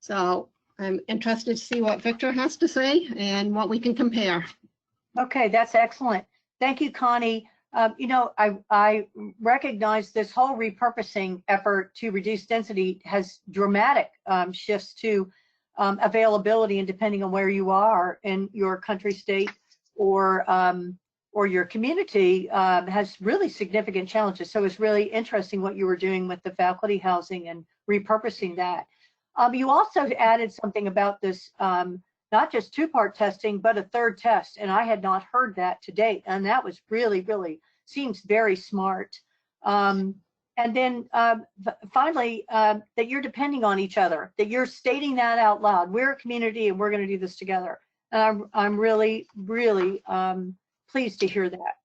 So I'm interested to see what Victor has to say and what we can compare. Okay, that's excellent. Thank you, Connie. You know, I recognize this whole repurposing effort to reduce density has dramatic shifts to availability, and depending on where you are in your country, state, or your community, has really significant challenges. So it's really interesting what you were doing with the faculty housing and repurposing that. You also added something about this, not just 2-part testing, but a 3rd test. And I had not heard that to date. And that was really, really seems very smart. And then finally, that you're depending on each other, that you're stating that out loud. We're a community and we're going to do this together. And I'm really, really pleased to hear that.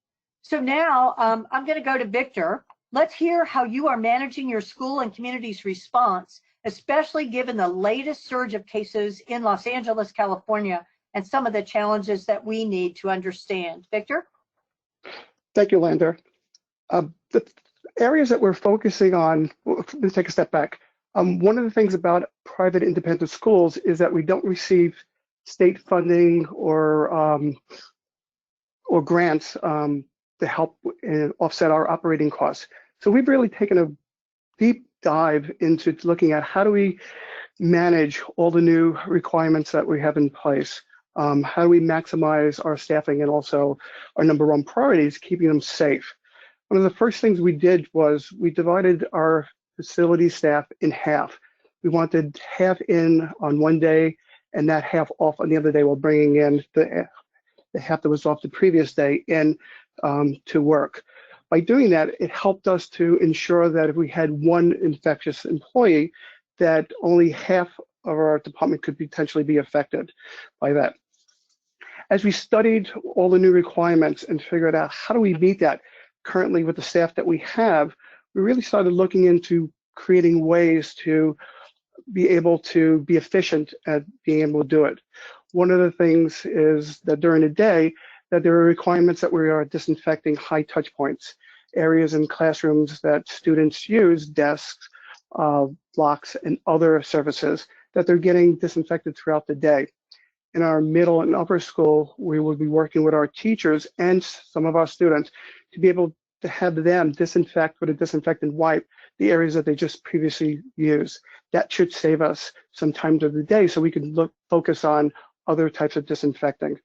So now I'm going to go to Victor. Let's hear how you are managing your school and community's response, especially given the latest surge of cases in Los Angeles, California, and some of the challenges that we need to understand. Victor? Thank you, Lander. The areas that we're focusing on, let's take a step back. One of the things about private independent schools is that we don't receive state funding or grants to help offset our operating costs. So we've really taken a deep dive into looking at how do we manage all the new requirements that we have in place. How do we maximize our staffing and also our number 1 priority is keeping them safe. One of the first things we did was we divided our facility staff in half. We wanted half in on one day and that half off on the other day while bringing in the half that was off the previous day in to work. By doing that, it helped us to ensure that if we had one infectious employee, that only half of our department could potentially be affected by that. As we studied all the new requirements and figured out how do we meet that currently with the staff that we have, we really started looking into creating ways to be able to be efficient at being able to do it. One of the things is that during the day, that there are requirements that we are disinfecting high touch points, areas in classrooms that students use, desks, blocks, and other surfaces that they're getting disinfected throughout the day. in our middle and upper school, we will be working with our teachers and some of our students to be able to have them disinfect with a disinfectant wipe the areas that they just previously used. That should save us some time of the day so we can focus on other types of disinfecting.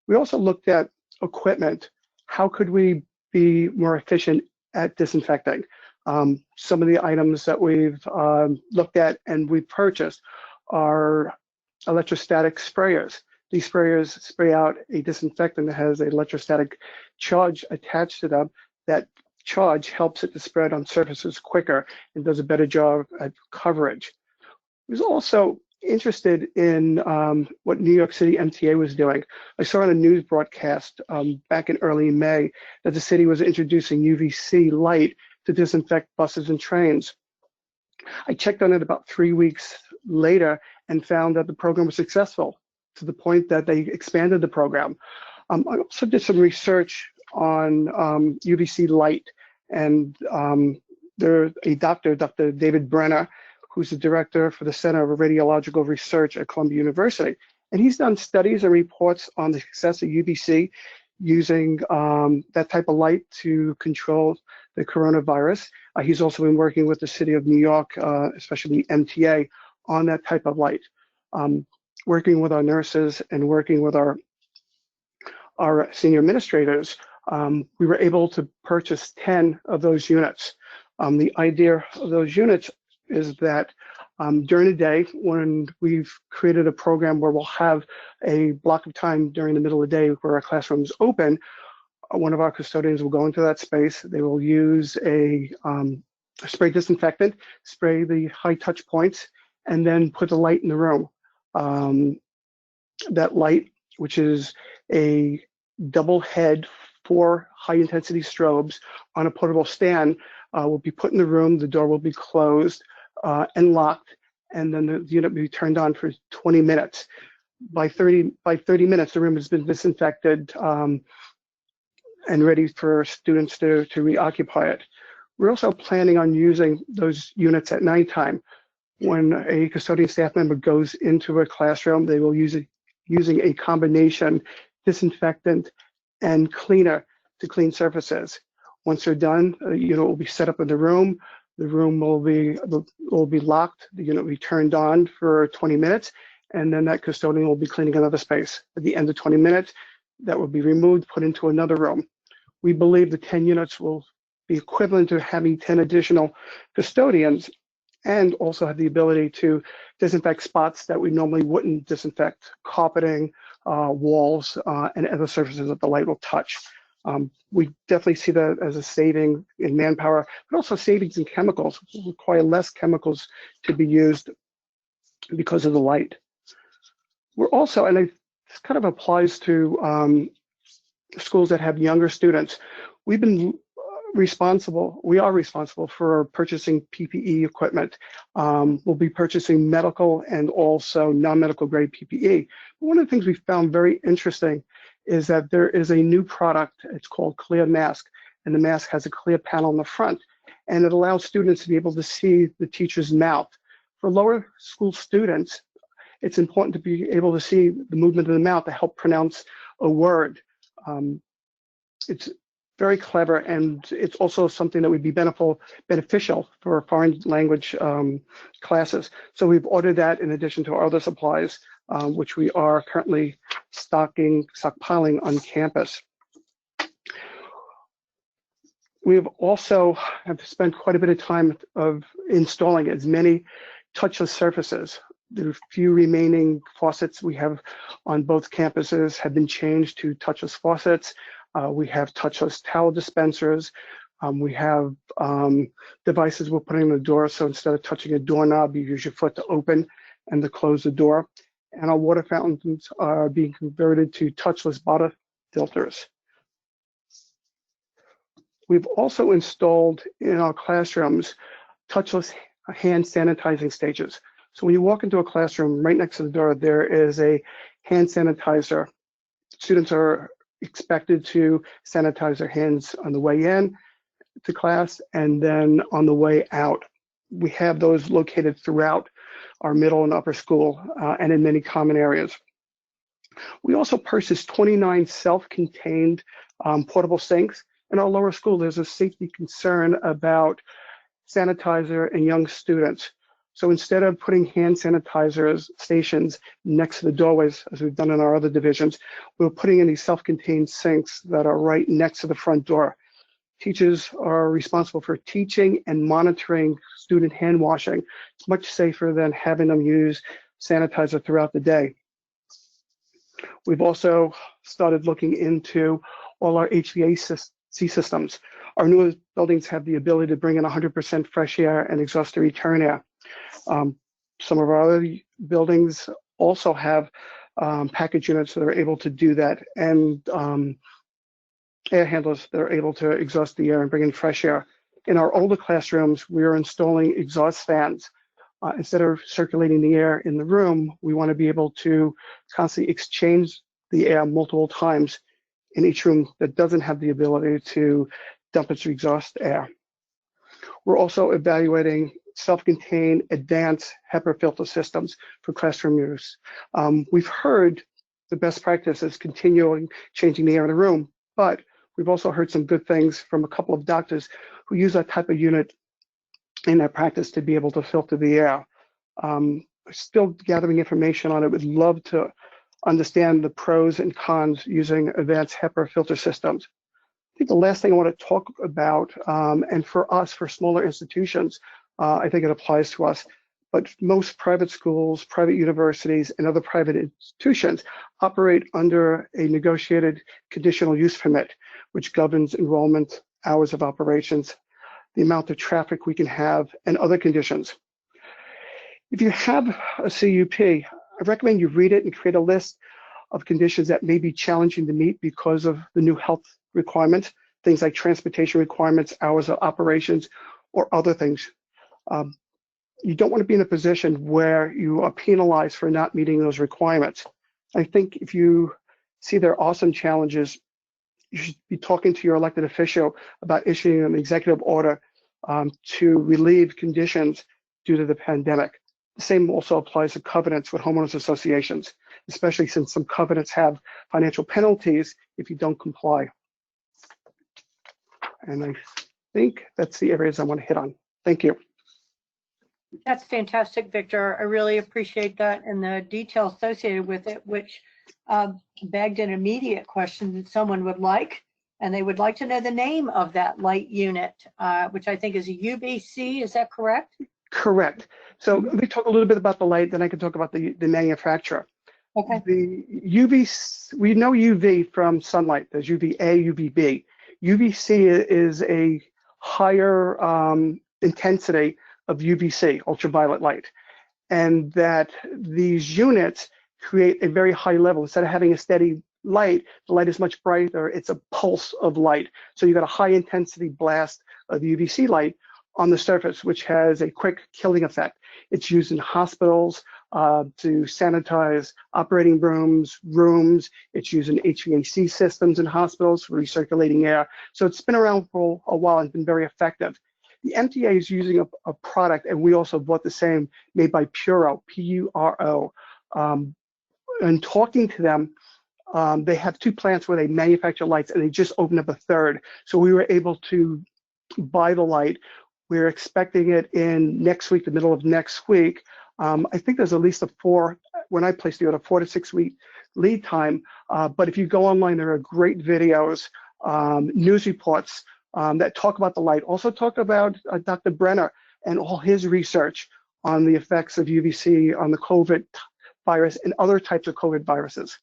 We also looked at equipment. How could we be more efficient at disinfecting? Some of the items that we've looked at and we've purchased are electrostatic sprayers. These sprayers spray out a disinfectant that has an electrostatic charge attached to them. That charge helps it to spread on surfaces quicker and does a better job at coverage. I was also interested in what New York City MTA was doing. I saw on a news broadcast back in early May that the city was introducing UBC Light to disinfect buses and trains. I checked on it about 3 weeks later and found that the program was successful to the point that they expanded the program. I also did some research on UBC Light, and there's a Dr. David Brenner, who's the director for the Center of Radiological Research at Columbia University. And he's done studies and reports on the success of UBC using that type of light to control the coronavirus. He's also been working with the city of New York, especially MTA, on that type of light. Working with our nurses and working with our senior administrators, we were able to purchase 10 of those units. The idea of those units is that during the day, when we've created a program where we'll have a block of time during the middle of the day where our classroom is open, one of our custodians will go into that space. They will use a spray disinfectant, spray the high touch points, and then put the light in the room. That light, which is a double head 4 high intensity strobes on a portable stand, will be put in the room. The door will be closed and locked, and then the unit will be turned on for 20 minutes. By 30 minutes, the room has been disinfected and ready for students to reoccupy it. We're also planning on using those units at nighttime. When a custodian staff member goes into a classroom, they will use it using a combination disinfectant and cleaner to clean surfaces. Once they're done, a unit will be set up in the room. The room will be locked. The unit will be turned on for 20 minutes, and then that custodian will be cleaning another space. At the end of 20 minutes, that will be removed, put into another room. We believe the 10 units will be equivalent to having 10 additional custodians, and also have the ability to disinfect spots that we normally wouldn't disinfect: carpeting, walls, and other surfaces that the light will touch. We definitely see that as a saving in manpower, but also savings in chemicals. We require less chemicals to be used because of the light. We're also, and this kind of applies to schools that have younger students, we are responsible for purchasing PPE equipment. We'll be purchasing medical and also non-medical grade PPE. One of the things we found very interesting is that there is a new product. It's called Clear Mask, and the mask has a clear panel in the front, and it allows students to be able to see the teacher's mouth. For lower school students, it's important to be able to see the movement of the mouth to help pronounce a word. It's very clever, and it's also something that would be beneficial for foreign language classes. So we've ordered that in addition to our other supplies, which we are currently stockpiling on campus. We've also have spent quite a bit of time of installing as many touchless surfaces. The few remaining faucets we have on both campuses have been changed to touchless faucets. We have touchless towel dispensers. We have devices we're putting on the door, so instead of touching a doorknob, you use your foot to open and to close the door. And our water fountains are being converted to touchless bottle filters. We've also installed in our classrooms touchless hand sanitizing stations. So when you walk into a classroom, right next to the door, there is a hand sanitizer. Students are expected to sanitize their hands on the way in to class and then on the way out. We have those located throughout our middle and upper school and in many common areas. We also purchased 29 self-contained portable sinks. In our lower school, there's a safety concern about sanitizer and young students. So instead of putting hand sanitizer stations next to the doorways, as we've done in our other divisions, we're putting in these self-contained sinks that are right next to the front door. Teachers are responsible for teaching and monitoring student hand washing. It's much safer than having them use sanitizer throughout the day. We've also started looking into all our HVAC systems. Our newest buildings have the ability to bring in 100% fresh air and exhaust to return air. Some of our other buildings also have package units that are able to do that, and air handlers that are able to exhaust the air and bring in fresh air. In our older classrooms, we are installing exhaust fans. Instead of circulating the air in the room, we want to be able to constantly exchange the air multiple times in each room that doesn't have the ability to dump its exhaust air. We're also evaluating self-contained advanced HEPA filter systems for classroom use. We've heard the best practice is continuing changing the air in the room, but we've also heard some good things from a couple of doctors who use that type of unit in their practice to be able to filter the air. Still gathering information on it. Would love to understand the pros and cons using advanced HEPA filter systems. I think the last thing I want to talk about, and for us, for smaller institutions, I think it applies to us, but most private schools, private universities, and other private institutions operate under a negotiated conditional use permit, which governs enrollment, hours of operations, the amount of traffic we can have, and other conditions. If you have a CUP, I recommend you read it and create a list of conditions that may be challenging to meet because of the new health requirements, things like transportation requirements, hours of operations, or other things. You don't want to be in a position where you are penalized for not meeting those requirements. I think if you see there are some challenges, you should be talking to your elected official about issuing an executive order to relieve conditions due to the pandemic. The same also applies to covenants with homeowners associations, especially since some covenants have financial penalties if you don't comply. And I think that's the areas I want to hit on. Thank you. That's fantastic, Victor. I really appreciate that and the detail associated with it, which begged an immediate question that someone would like, and they would like to know the name of that light unit, which I think is a UBC. Is that correct? Correct. So let me talk a little bit about the light, then I can talk about the manufacturer. Okay. The UV, we know UV from sunlight. There's UVA, UVB. UVC is a higher intensity of UVC, ultraviolet light, and that these units create a very high level. Instead of having a steady light, the light is much brighter. It's a pulse of light. So you got a high intensity blast of UVC light on the surface, which has a quick killing effect. It's used in hospitals to sanitize operating rooms. It's used in HVAC systems in hospitals for recirculating air. So it's been around for a while and been very effective. The MTA is using a product, and we also bought the same, made by Puro, P-U-R-O. And talking to them, they have 2 plants where they manufacture lights, and they just opened up a 3rd. So we were able to buy the light. We're expecting it in next week, the middle of next week. I think there's at least when I placed the order, 4 to 6 week lead time. But if you go online, there are great videos, news reports that talk about the light. Also talk about Dr. Brenner and all his research on the effects of UVC on the COVID virus and other types of COVID viruses.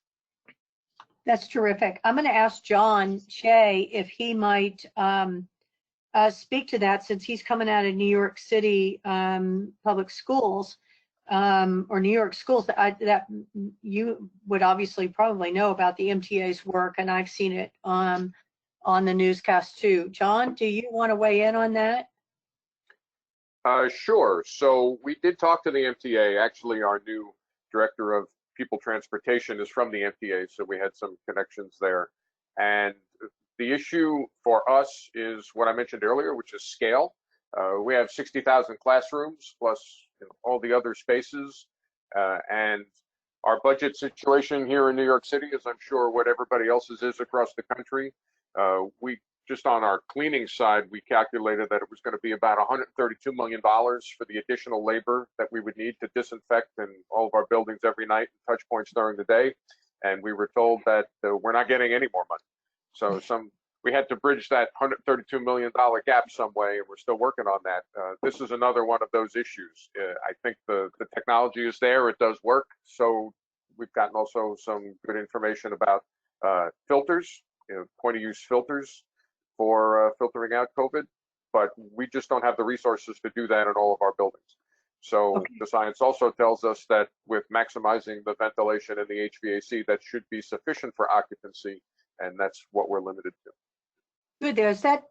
That's terrific. I'm going to ask John Shea if he might speak to that, since he's coming out of New York City public schools, or New York schools, that you would obviously probably know about the MTA's work, and I've seen it on the newscast too. John, do you want to weigh in on that? Sure. So we did talk to the MTA. Actually, our new director of people transportation is from the MTA, so we had some connections there. And the issue for us is what I mentioned earlier, which is scale. We have 60,000 classrooms plus all the other spaces, and Our budget situation here in New York City is, I'm sure, what everybody else's is across the country. We just on our cleaning side, we calculated that it was going to be about $132 million for the additional labor that we would need to disinfect in all of our buildings every night and touch points during the day. And we were told that we're not getting any more money. So we had to bridge that $132 million gap some way, and we're still working on that. This is another one of those issues. I think the technology is there, it does work. So we've gotten also some good information about filters, point of use filters for filtering out COVID, but we just don't have the resources to do that in all of our buildings. So Okay. the science also tells us that with maximizing the ventilation and the HVAC, that should be sufficient for occupancy, and that's what we're limited to. Good.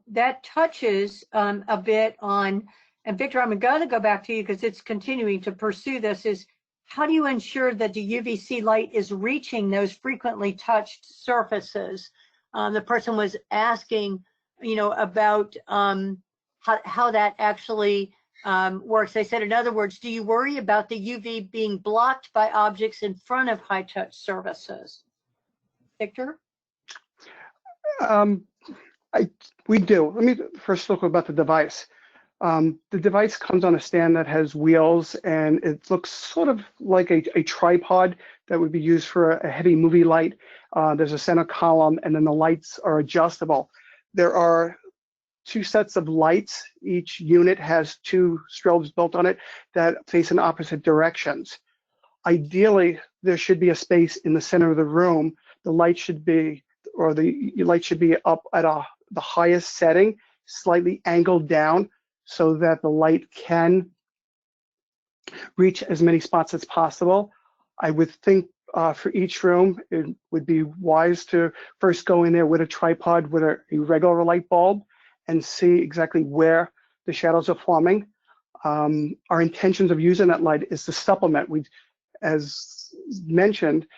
That touches a bit on, and Victor, I'm going to go back to you because it's continuing to pursue this, is how do you ensure that the UVC light is reaching those frequently touched surfaces? The person was asking, about how that actually works. They said, in other words, do you worry about the UV being blocked by objects in front of high touch surfaces? Victor? We do. Let me first talk about the device. The device comes on a stand that has wheels, and it looks sort of like a tripod that would be used for a heavy movie light. There's a center column, and then the lights are adjustable. There are 2 sets of lights. Each unit has 2 strobes built on it that face in opposite directions. Ideally, there should be a space in the center of the room. The light should be, or the light should be up at the highest setting, slightly angled down, so that the light can reach as many spots as possible. I would think for each room, it would be wise to first go in there with a tripod with a regular light bulb and see exactly where the shadows are forming. Our intentions of using that light is to supplement. As mentioned,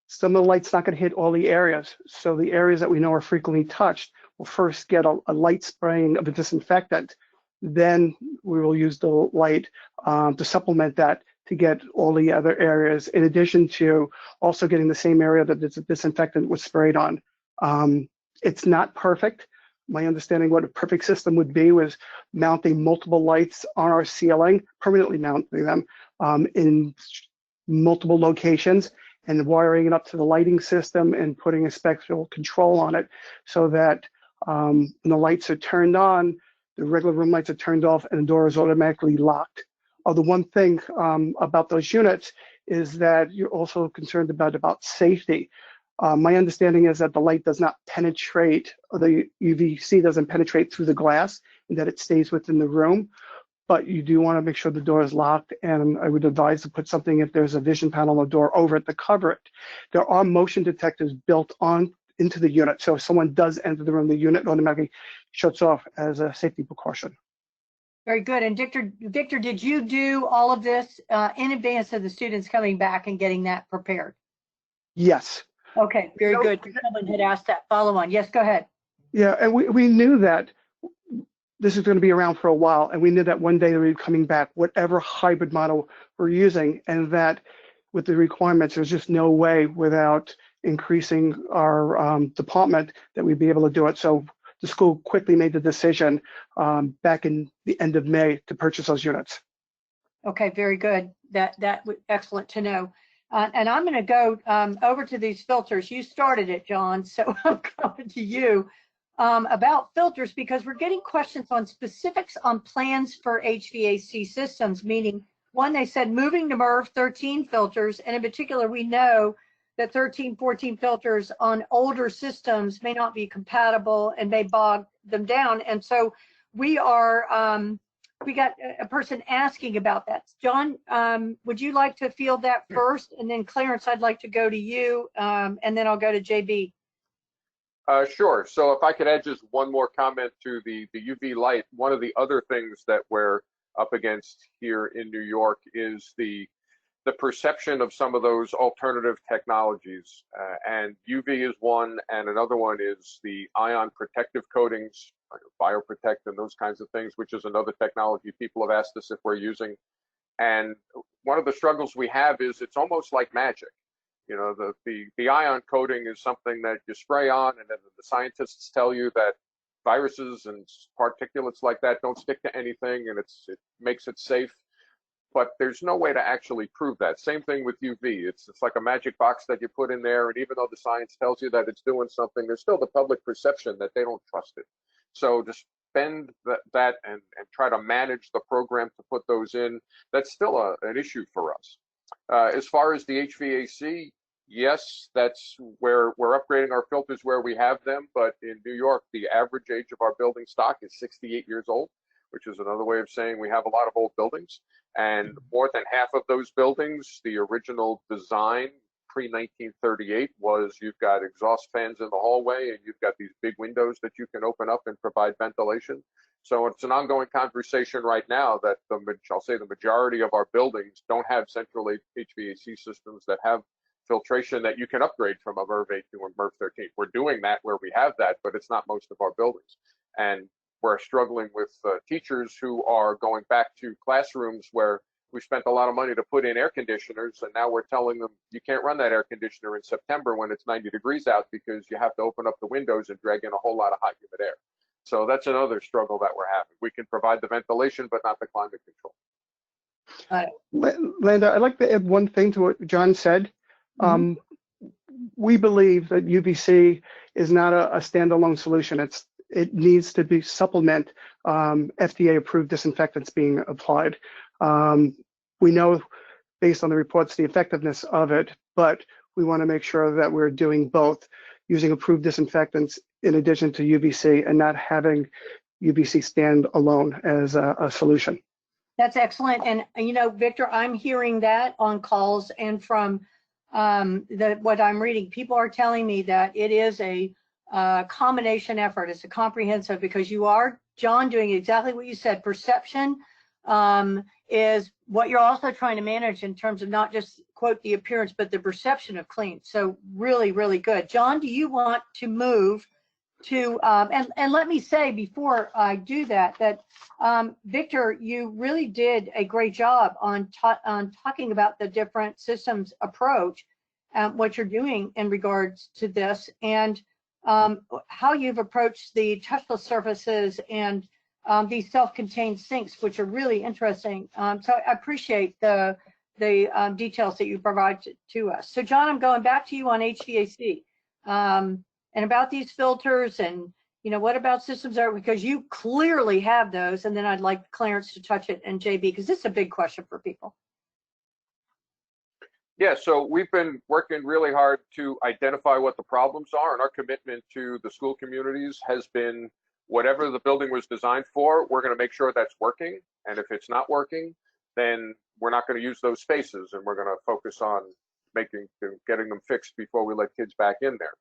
some of the light's not going to hit all the areas. So the areas that we know are frequently touched will first get a light spraying of a disinfectant. Then we will use the light to supplement that to get all the other areas, in addition to also getting the same area that the disinfectant was sprayed on. It's not perfect. My understanding what a perfect system would be was mounting multiple lights on our ceiling, permanently mounting them in multiple locations, and wiring it up to the lighting system and putting a spectral control on it so that when the lights are turned on, the regular room lights are turned off and the door is automatically locked. The one thing about those units is that you're also concerned about safety. My understanding is that the light does not penetrate, or the UVC doesn't penetrate through the glass, and that it stays within the room. But you do want to make sure the door is locked, and I would advise to put something, if there's a vision panel on the door, over it to cover it. There are motion detectors built into the unit, so if someone does enter the room, the unit automatically shuts off as a safety precaution. Very good. And Victor, did you do all of this in advance of the students coming back and getting that prepared? Yes. Okay, very good. Someone had asked that follow on. Yes, go ahead. Yeah, and we knew that this is going to be around for a while, and we knew that one day they would be coming back, whatever hybrid model we're using, and that with the requirements, there's just no way without increasing our department that we'd be able to do it. So the school quickly made the decision back in the end of May to purchase those units. Okay, very good. That excellent to know. And I'm going to go over to these filters. You started it, John, so I'm coming to you about filters, because we're getting questions on specifics on plans for HVAC systems, meaning one, they said moving to MERV 13 filters, and in particular, we know that 13, 14 filters on older systems may not be compatible and may bog them down. And so we got a person asking about that. John, would you like to field that first? And then Clarence, I'd like to go to you, and then I'll go to JB. Sure. So if I could add just one more comment to the UV light, one of the other things that we're up against here in New York is the perception of some of those alternative technologies. And UV is one, and another one is the ion protective coatings, BioProtect and those kinds of things, which is another technology people have asked us if we're using. And one of the struggles we have is it's almost like magic. You know, the ion coating is something that you spray on, and then the scientists tell you that viruses and particulates like that don't stick to anything, and it makes it safe. But there's no way to actually prove that. Same thing with UV. It's like a magic box that you put in there, and even though the science tells you that it's doing something, there's still the public perception that they don't trust it. So to spend that and try to manage the program to put those in, that's still an issue for us. As far as the HVAC, yes, that's where we're upgrading our filters where we have them, but in New York, the average age of our building stock is 68 years old, which is another way of saying we have a lot of old buildings. And more than half of those buildings, the original design pre-1938 was you've got exhaust fans in the hallway and you've got these big windows that you can open up and provide ventilation. So it's an ongoing conversation right now that I'll say the majority of our buildings don't have central HVAC systems that have filtration that you can upgrade from a MERV 8 to a MERV 13. We're doing that where we have that, but it's not most of our buildings. And we're struggling with teachers who are going back to classrooms where we spent a lot of money to put in air conditioners, and now we're telling them you can't run that air conditioner in September when it's 90 degrees out because you have to open up the windows and drag in a whole lot of hot, humid air. So that's another struggle that we're having. We can provide the ventilation, but not the climate control. Linda, I'd like to add one thing to what John said. We believe that UBC is not a standalone solution. It needs to be supplement FDA-approved disinfectants being applied. We know, based on the reports, the effectiveness of it, but we want to make sure that we're doing both, using approved disinfectants in addition to UBC and not having UBC stand alone as a solution. That's excellent. And, you know, Victor, I'm hearing that on calls and from what I'm reading. People are telling me that it is a combination effort. It's a comprehensive, because you are, John, doing exactly what you said. Perception is what you're also trying to manage in terms of not just, quote, the appearance, but the perception of clean. So really, really good. John, do you want to move to, and let me say before I do that, Victor, you really did a great job on talking about the different systems approach, what you're doing in regards to this, and how you've approached the touchless surfaces and these self-contained sinks, which are really interesting. So I appreciate the details that you provide to us. So John, I'm going back to you on HVAC and about these filters, and you know, what about systems are, because you clearly have those, and then I'd like Clarence to touch it, and JB, because this is a big question for people. Yeah, so we've been working really hard to identify what the problems are, and our commitment to the school communities has been whatever the building was designed for, we're going to make sure that's working. And if it's not working, then we're not going to use those spaces, and we're going to focus on getting them fixed before we let kids back in there.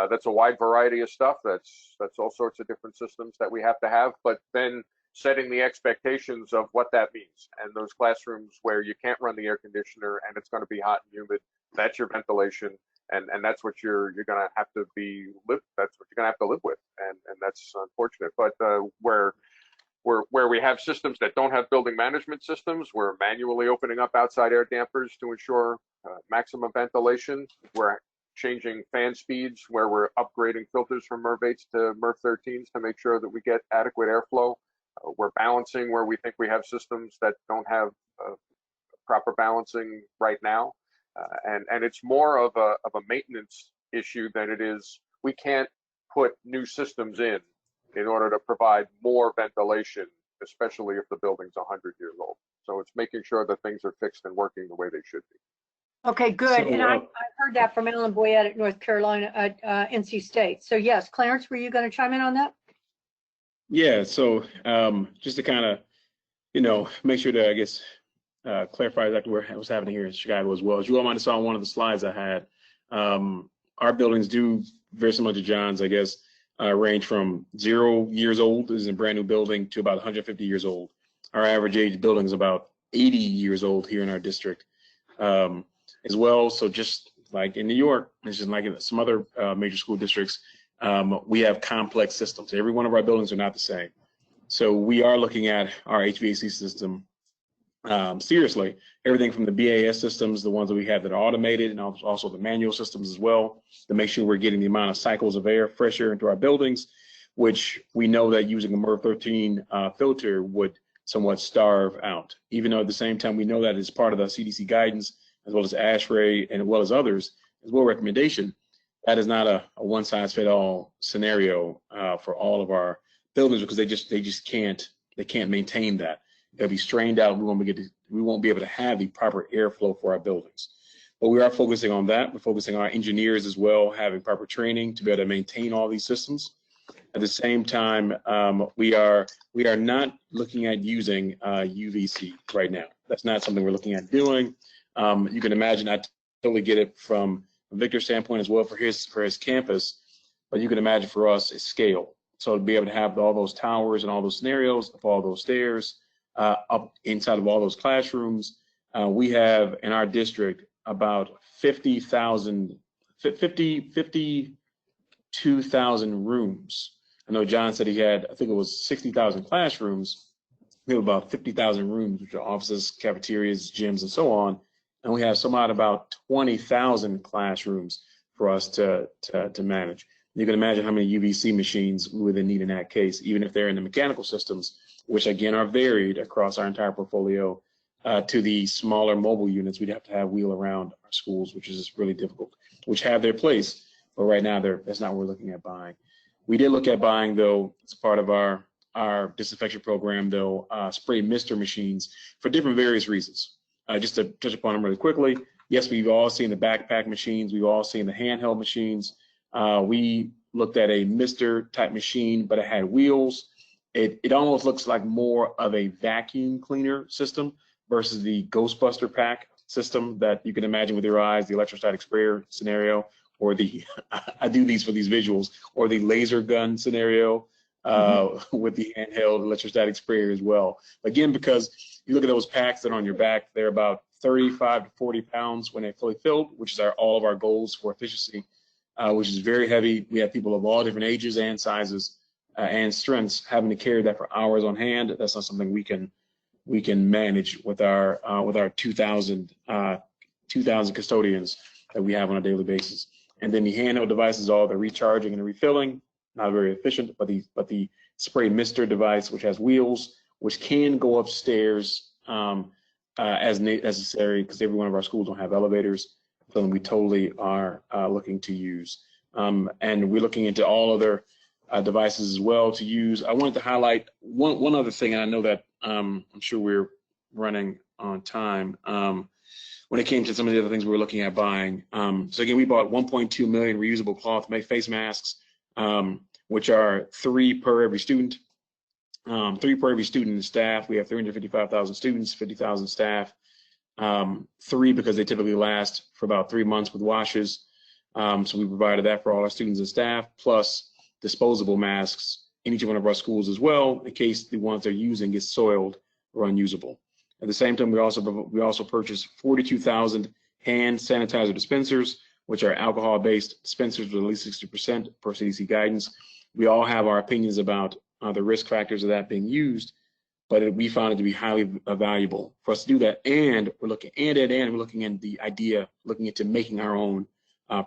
That's a wide variety of stuff. That's all sorts of different systems that we have to have, but then setting the expectations of what that means. And those classrooms where you can't run the air conditioner and it's going to be hot and humid, that's your ventilation, and that's what you're going to have to that's what you're going to have to live with, and that's unfortunate. But where we have systems that don't have building management systems, we're manually opening up outside air dampers to ensure maximum ventilation. We're changing fan speeds, where we're upgrading filters from MERV 8s to MERV 13s to make sure that we get adequate airflow. We're balancing where we think we have systems that don't have proper balancing right now. And it's more of a maintenance issue than it is, we can't put new systems in order to provide more ventilation, especially if the building's 100 years old. So it's making sure that things are fixed and working the way they should be. Okay, good. So, and I heard that from Ellen Boyette at North Carolina at NC State. So yes, Clarence, were you going to chime in on that? Yeah, so just to kind of, you know, make sure to, I guess, clarify exactly what's happening here in Chicago as well. As you all might have saw on one of the slides I had, our buildings do, very similar to John's, I guess, range from 0 years old, this is a brand new building, to about 150 years old. Our average age building is about 80 years old here in our district as well. So just like in New York, and just like in some other major school districts, we have complex systems. Every one of our buildings are not the same. So we are looking at our HVAC system seriously everything from the BAS systems, the ones that we have that are automated, and also the manual systems as well, to make sure we're getting the amount of cycles of air, fresh air into our buildings, which we know that using a MERV 13 filter would somewhat starve out. Even though at the same time we know that it's part of the CDC guidance, as well as ASHRAE and as well as others, as well recommendation, that is not a one-size-fits-all scenario for all of our buildings, because they can't maintain that. They'll be strained out. We won't be able to have the proper airflow for our buildings. But we are focusing on that. We're focusing on our engineers as well, having proper training to be able to maintain all these systems. At the same time, we are not looking at using UVC right now. That's not something we're looking at doing. You can imagine, I totally get it from Victor's standpoint as well for his campus, but you can imagine for us it's scale. So to be able to have all those towers and all those scenarios, up all those stairs, up inside of all those classrooms, we have in our district about 52,000 rooms. I know John said he had, I think it was 60,000 classrooms. We have about 50,000 rooms, which are offices, cafeterias, gyms, and so on. And we have somewhat about 20,000 classrooms for us to manage. You can imagine how many UVC machines we would need in that case, even if they're in the mechanical systems, which again are varied across our entire portfolio, to the smaller mobile units we'd have to have wheel around our schools, which is just really difficult, which have their place, but right now that's not what we're looking at buying. We did look at buying, though, as part of our disinfection program, though, spray mister machines for different various reasons. Just to touch upon them really quickly, yes, we've all seen the backpack machines, we've all seen the handheld machines. We looked at a mister type machine, but it had wheels. It almost looks like more of a vacuum cleaner system versus the Ghostbuster pack system that you can imagine with your eyes, the electrostatic sprayer scenario, or the, I do these for these visuals, or the laser gun scenario with the handheld electrostatic sprayer as well. Again, because you look at those packs that are on your back, they're about 35 to 40 pounds when they're fully filled, which is all of our goals for efficiency, which is very heavy. We have people of all different ages and sizes and strengths having to carry that for hours on hand. That's not something we can manage with our 2,000 custodians that we have on a daily basis. And then the handheld devices, all the recharging and refilling, not very efficient, but the spray mister device, which has wheels, which can go upstairs as necessary, because every one of our schools don't have elevators, something we totally are looking to use. And we're looking into all other devices as well to use. I wanted to highlight one other thing, and I know that I'm sure we're running on time. When it came to some of the other things we were looking at buying. So again, we bought 1.2 million reusable cloth face masks, which are 3 per every student. 3 per every student and staff. We have 355,000 students, 50,000 staff. 3 because they typically last for about 3 months with washes. So we provided that for all our students and staff, plus disposable masks in each one of our schools as well, in case the ones they're using get soiled or unusable. At the same time, we also purchased 42,000 hand sanitizer dispensers, which are alcohol-based dispensers with at least 60% per CDC guidance. We all have our opinions about the risk factors of that being used, but we found it to be highly valuable for us to do that. And we're looking at the idea, looking into making our own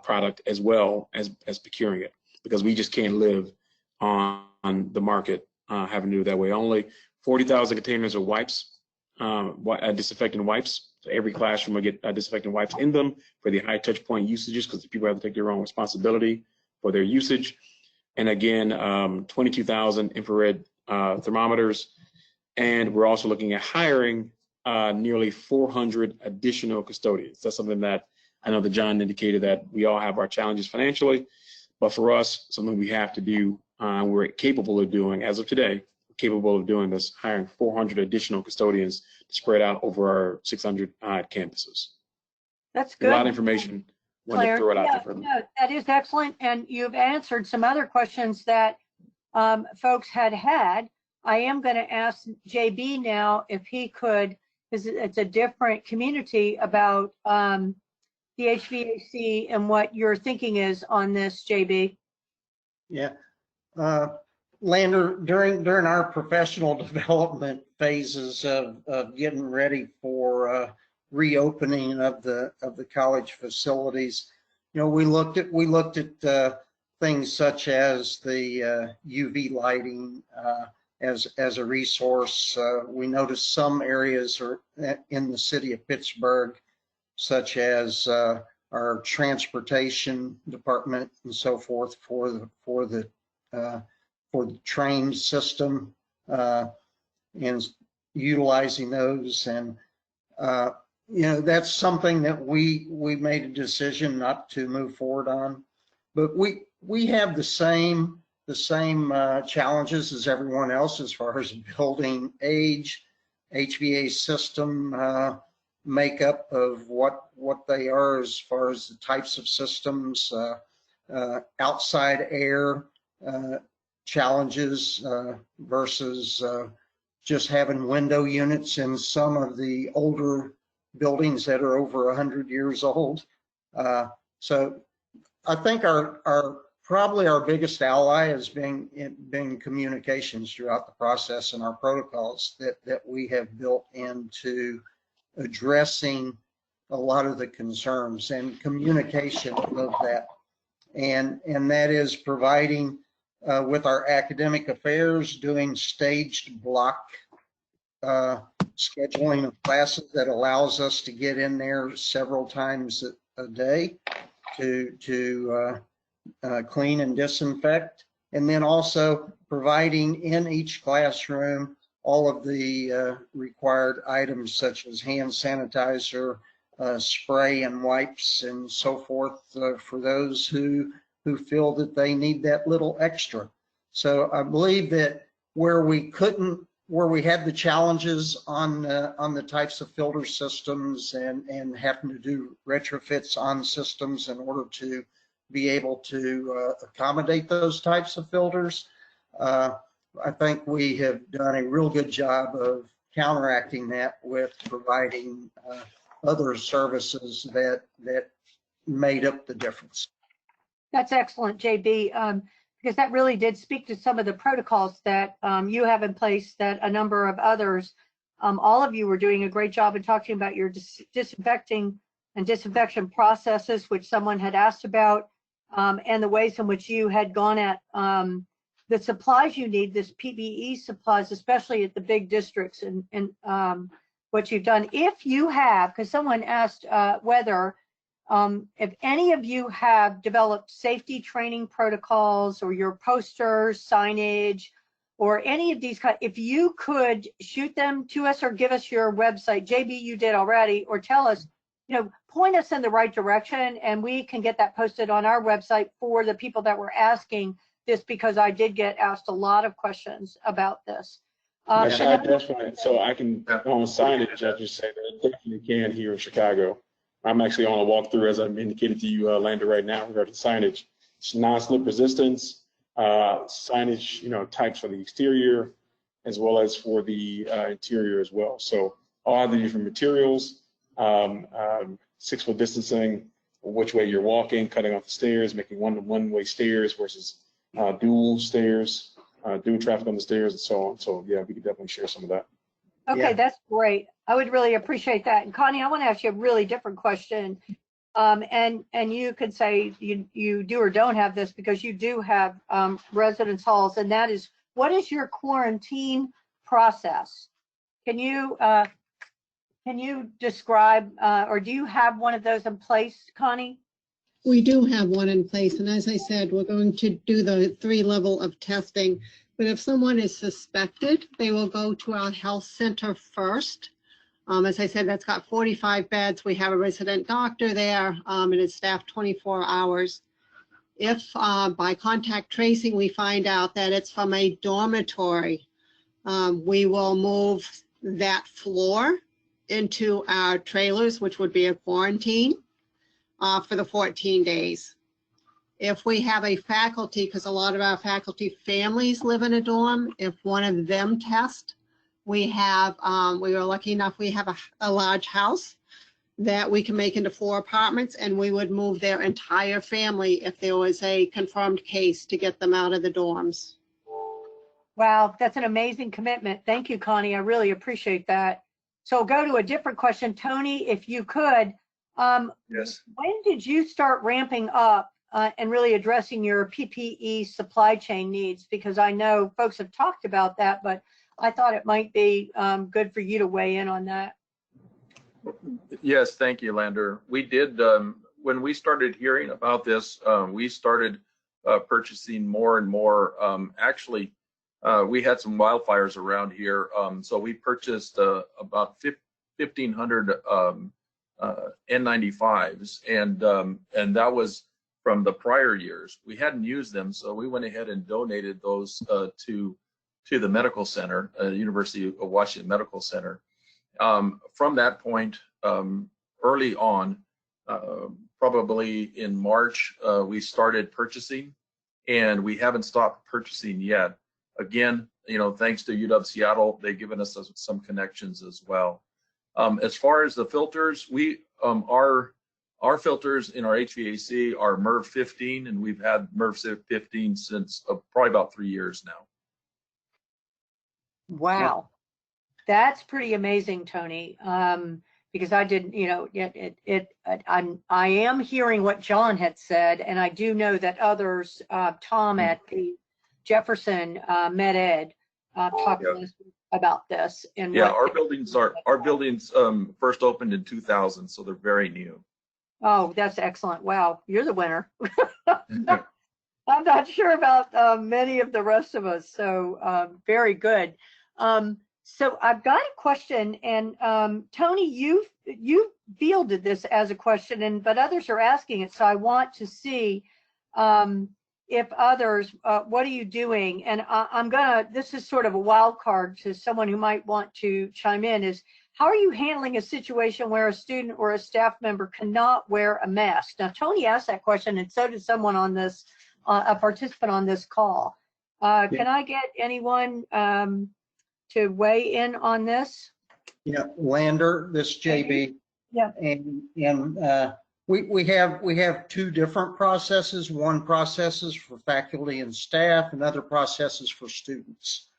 product as well as procuring it, because we just can't live on the market having to do it that way. Only 40,000 containers of wipes, disinfectant wipes. So every classroom will get disinfectant wipes in them for the high touch point usages, because the people have to take their own responsibility for their usage. And again, 22,000 infrared thermometers. And we're also looking at hiring nearly 400 additional custodians. That's something that I know that John indicated, that we all have our challenges financially, but for us, something we have to do, we're capable of doing as of today, capable of doing this, hiring 400 additional custodians spread out over our 600 campuses. That's good. A lot of information. Wanted to throw it out there for them. No, that is excellent. And you've answered some other questions that folks had. I am going to ask JB now if he could, because it's a different community, about the HVAC and what your thinking is on this, JB. Yeah. Lander, during our professional development phases of getting ready for reopening of the college facilities. You know, we looked at things such as the UV lighting as a resource. We noticed some areas are in the city of Pittsburgh, such as our transportation department and so forth for the train system, and utilizing those. And you know, that's something that we made a decision not to move forward on. But we have the same challenges as everyone else as far as building age, HVAC system makeup of what they are as far as the types of systems, outside air challenges versus just having window units in some of the older buildings that are over 100 years old. So I think probably our biggest ally has been communications throughout the process, and our protocols that we have built into addressing a lot of the concerns and communication of that. And that is providing with our academic affairs, doing staged block scheduling of classes that allows us to get in there several times a day to clean and disinfect. And then also providing in each classroom all of the required items such as hand sanitizer, spray and wipes and so forth for those who feel that they need that little extra. So I believe that where we had the challenges on the types of filter systems and having to do retrofits on systems in order to be able to accommodate those types of filters, I think we have done a real good job of counteracting that with providing other services that made up the difference. That's excellent, JB, because that really did speak to some of the protocols that you have in place that a number of others, all of you were doing a great job in talking about your disinfecting and disinfection processes, which someone had asked about, and the ways in which you had gone at the supplies you need, this PPE supplies, especially at the big districts, and what you've done. If you have, because someone asked whether if any of you have developed safety training protocols or your posters, signage, or any of these, if you could shoot them to us or give us your website. JB, you did already, or tell us, point us in the right direction, and we can get that posted on our website for the people that were asking this, because I did get asked a lot of questions about this. I definitely, so I can, on signage, I just say that I definitely can here in Chicago. I'm actually on a walkthrough, as I've indicated to you, Lander, right now regarding signage. It's non-slip resistance, signage, types for the exterior, as well as for the interior as well. So all the different materials, 6-foot distancing, which way you're walking, cutting off the stairs, making one-way stairs versus dual stairs, dual traffic on the stairs, and so on. So yeah, we could definitely share some of that. Okay, yeah. That's great. I would really appreciate that. And Connie, I want to ask you a really different question. And you could say you do or don't have this, because you do have residence halls, and that is, what is your quarantine process? Can you describe, or do you have one of those in place, Connie? We do have one in place, and as I said, we're going to do the 3-level of testing. But if someone is suspected, they will go to our health center first. As I said, that's got 45 beds. We have a resident doctor there, and it's staffed 24 hours. If by contact tracing we find out that it's from a dormitory, we will move that floor into our trailers, which would be a quarantine for the 14 days. If we have a faculty, because a lot of our faculty families live in a dorm, if one of them tests, we were lucky enough, we have a large house that we can make into 4 apartments, and we would move their entire family if there was a confirmed case to get them out of the dorms. Wow, that's an amazing commitment. Thank you, Connie. I really appreciate that. So go to a different question. Tony, if you could, Yes. when did you start ramping up and really addressing your PPE supply chain needs? Because I know folks have talked about that, but I thought it might be good for you to weigh in on that. Yes, thank you, Lander. We did, when we started hearing about this, we started purchasing more and more. Actually, we had some wildfires around here, so we purchased about 1,500 N95s, and that was from the prior years. We hadn't used them, so we went ahead and donated those to the medical center, University of Washington Medical Center. From that point, early on, probably in March, we started purchasing, and we haven't stopped purchasing yet. Again, you know, thanks to UW Seattle, they've given us some connections as well. As far as the filters, our filters in our HVAC are MERV 15, and we've had MERV 15 since probably about 3 years now. Wow, that's pretty amazing, Tony. Because I didn't, you know, I am hearing what John had said, and I do know that others, Tom at the Jefferson Med Ed talked to us about this. And yeah, our buildings first opened in 2000, so they're very new. Oh, that's excellent. Wow, you're the winner. I'm not sure about many of the rest of us, so very good. So I've got a question, and Tony, you fielded this as a question, but others are asking it, so I want to see if others, what are you doing? And this is sort of a wild card to someone who might want to chime in, is how are you handling a situation where a student or a staff member cannot wear a mask? Now, Tony asked that question, and so did someone on this, a participant on this call. Can I get anyone to weigh in on this? Yeah, Lander, this is JB. Yeah. And we have two different processes. One process is for faculty and staff, and other processes for students.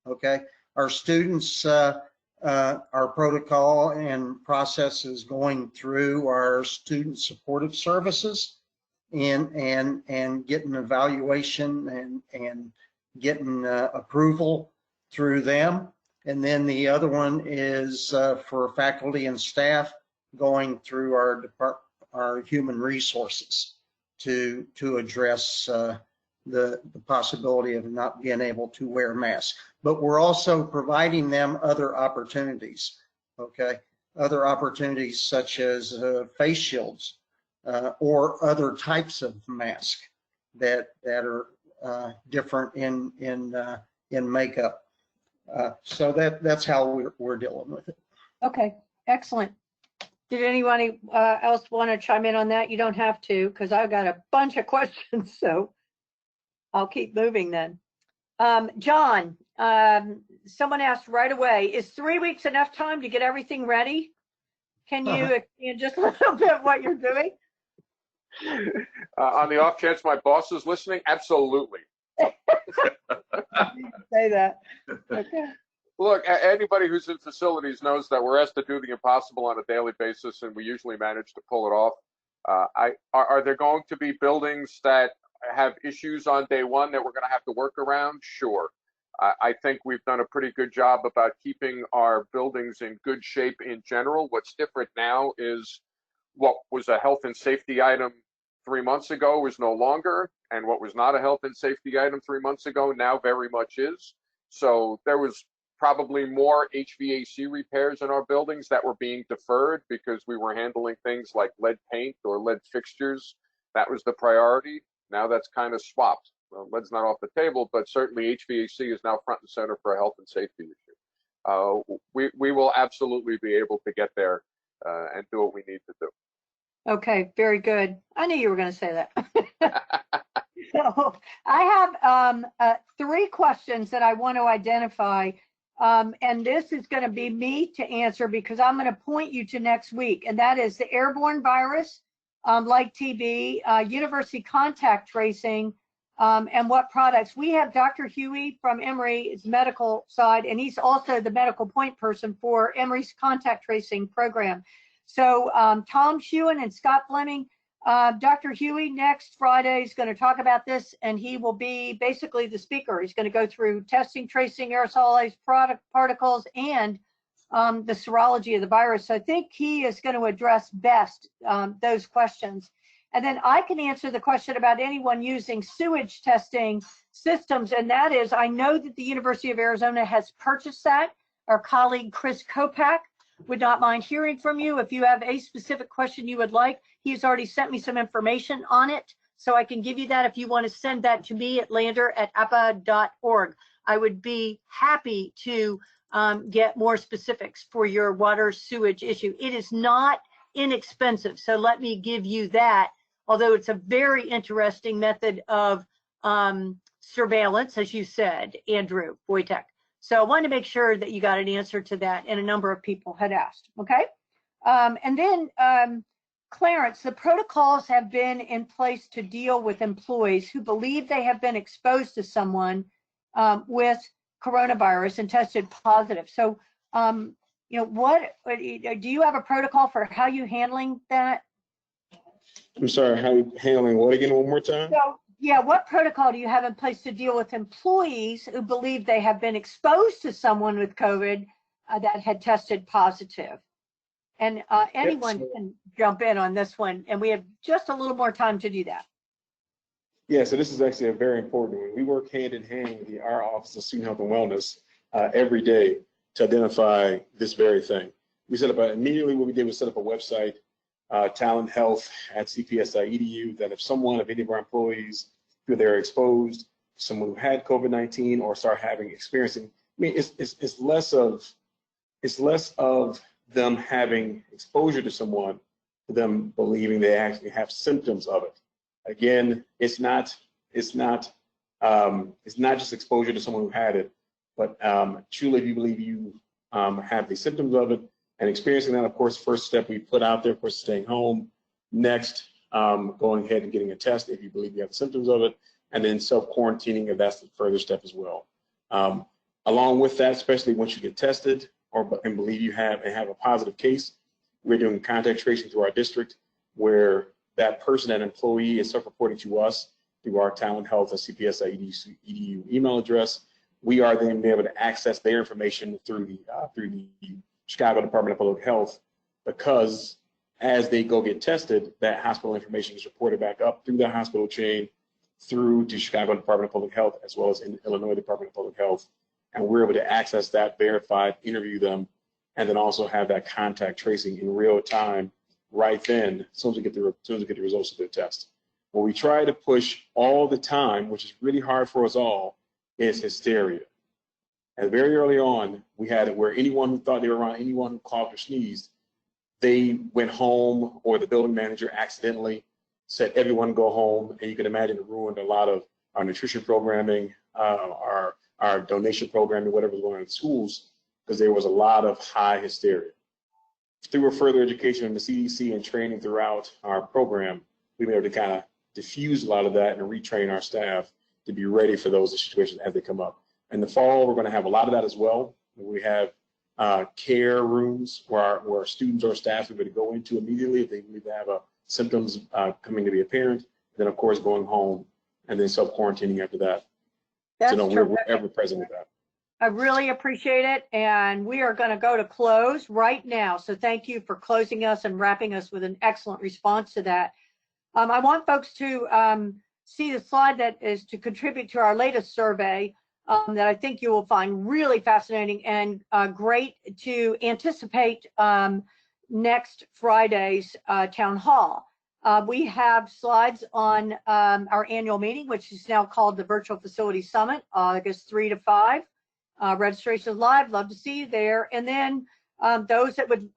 Okay, our students, our protocol and process is going through our student supportive services and getting evaluation and getting approval through them. And then the other one is for faculty and staff, going through our human resources to address the possibility of not being able to wear masks. But we're also providing them other opportunities, okay? Other opportunities such as face shields or other types of masks that are different in makeup. So that's how we're dealing with it. Okay, excellent. Did anybody else want to chime in on that? You don't have to, because I've got a bunch of questions, so I'll keep moving then. John, someone asked right away, is 3 weeks enough time to get everything ready? Can you expand just a little bit what you're doing? On the off chance my boss is listening, absolutely. Say that. Okay. Look, anybody who's in facilities knows that we're asked to do the impossible on a daily basis, and we usually manage to pull it off. Are there going to be buildings that have issues on day one that we're going to have to work around? Sure. I think we've done a pretty good job about keeping our buildings in good shape in general. What's different now is what was a health and safety item 3 months ago is no longer, and what was not a health and safety item 3 months ago now very much is. So there was probably more HVAC repairs in our buildings that were being deferred because we were handling things like lead paint or lead fixtures. That was the priority. Now that's kind of swapped. Well, lead's not off the table, but certainly HVAC is now front and center for a health and safety issue. We will absolutely be able to get there and do what we need to do. Okay, very good. I knew you were going to say that. So I have 3 questions that I want to identify, and this is going to be me to answer because I'm going to point you to next week, and that is the airborne virus, like TB, university contact tracing, and what products. We have Dr. Huey from Emory's medical side, and he's also the medical point person for Emory's contact tracing program. So Tom Shewan and Scott Fleming, Dr. Huey next Friday is going to talk about this, and he will be basically the speaker. He's going to go through testing, tracing, aerosolized particles, and the serology of the virus. So I think he is going to address best those questions. And then I can answer the question about anyone using sewage testing systems, and that is, I know that the University of Arizona has purchased that. Our colleague Chris Kopak would not mind hearing from you. If you have a specific question you would like, he's already sent me some information on it, so I can give you that if you want to send that to me at lander@appa.org. I would be happy to get more specifics for your water sewage issue. It is not inexpensive, so let me give you that, although it's a very interesting method of surveillance, as you said, Andrew Wojtek. So I wanted to make sure that you got an answer to that, and a number of people had asked, okay? And then Clarence, the protocols have been in place to deal with employees who believe they have been exposed to someone with coronavirus and tested positive. So, you know, what do you have a protocol for how you handling that? I'm sorry, how you handling what again, one more time? So, yeah, what protocol do you have in place to deal with employees who believe they have been exposed to someone with COVID that had tested positive? And anyone can jump in on this one, and we have just a little more time to do that. Yeah, so this is actually a very important one. We work hand in hand with our Office of Student Health and Wellness every day to identify this very thing. We set up immediately what we did was set up a website, talenthealth@cps.edu, that if someone, if any of our employees feel they're exposed, someone who had COVID-19 or start experiencing, I mean, it's less of them having exposure to someone, to them believing they actually have symptoms of it. Again, it's not just exposure to someone who had it, but truly, if you believe you have the symptoms of it and experiencing that, of course, first step we put out there, of course, staying home. Next, going ahead and getting a test if you believe you have the symptoms of it, and then self-quarantining if that's the further step as well. Along with that, especially once you get tested and believe you have a positive case, we're doing contact tracing through our district, where that person, that employee, is self-reporting to us through our talenthealth@cps.edu email address. We are then able to access their information through the Chicago Department of Public Health, because as they go get tested, that hospital information is reported back up through the hospital chain, through to Chicago Department of Public Health, as well as in Illinois Department of Public Health. And we're able to access that, verify, interview them, and then also have that contact tracing in real time right then, as soon as we get the results of their test. What we try to push all the time, which is really hard for us all, is hysteria. And very early on, we had it where anyone who thought they were around anyone who coughed or sneezed, they went home, or the building manager accidentally said, everyone go home. And you can imagine it ruined a lot of our nutrition programming, our donation programming, whatever was going on in schools, because there was a lot of high hysteria. Through further education in the CDC and training throughout our program, we've been able to kind of diffuse a lot of that and retrain our staff to be ready for those situations as they come up. In the fall, we're going to have a lot of that as well. We have care rooms where our students or staff are able to go into immediately if they believe they have symptoms coming to be apparent. Then, of course, going home and then self-quarantining after that. That's so no, we're ever present with that. I really appreciate it, and we are going to go to close right now. So thank you for closing us and wrapping us with an excellent response to that. I want folks to see the slide that is to contribute to our latest survey that I think you will find really fascinating and great to anticipate next Friday's town hall. We have slides on our annual meeting, which is now called the Virtual Facility Summit, August 3 to 5. Registration is live. Love to see you there. And then those that would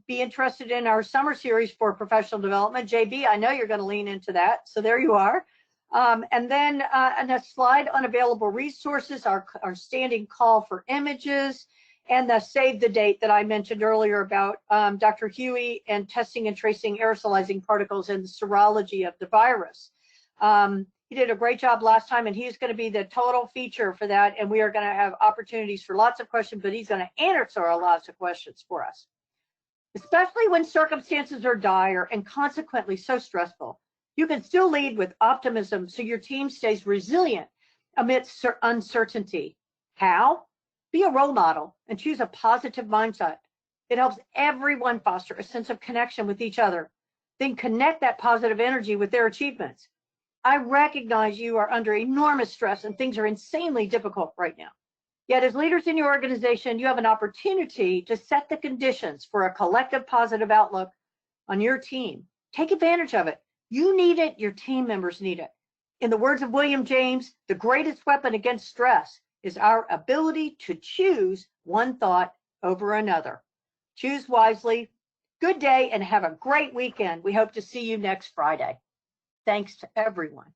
be interested in our summer series for professional development, JB, I know you're going to lean into that. So there you are. And then and a slide on available resources, our standing call for images, and the save the date that I mentioned earlier about Dr. Huey and testing and tracing aerosolizing particles and the serology of the virus. You He did a great job last time, and he's going to be the total feature for that. And we are going to have opportunities for lots of questions, but he's going to answer a lot of questions for us, especially when circumstances are dire and consequently so stressful. You can still lead with optimism so your team stays resilient amidst uncertainty. How? Be a role model and choose a positive mindset. It helps everyone foster a sense of connection with each other. Then connect that positive energy with their achievements. I recognize you are under enormous stress and things are insanely difficult right now. Yet as leaders in your organization, you have an opportunity to set the conditions for a collective positive outlook on your team. Take advantage of it. You need it, your team members need it. In the words of William James, the greatest weapon against stress is our ability to choose one thought over another. Choose wisely. Good day and have a great weekend. We hope to see you next Friday. Thanks to everyone.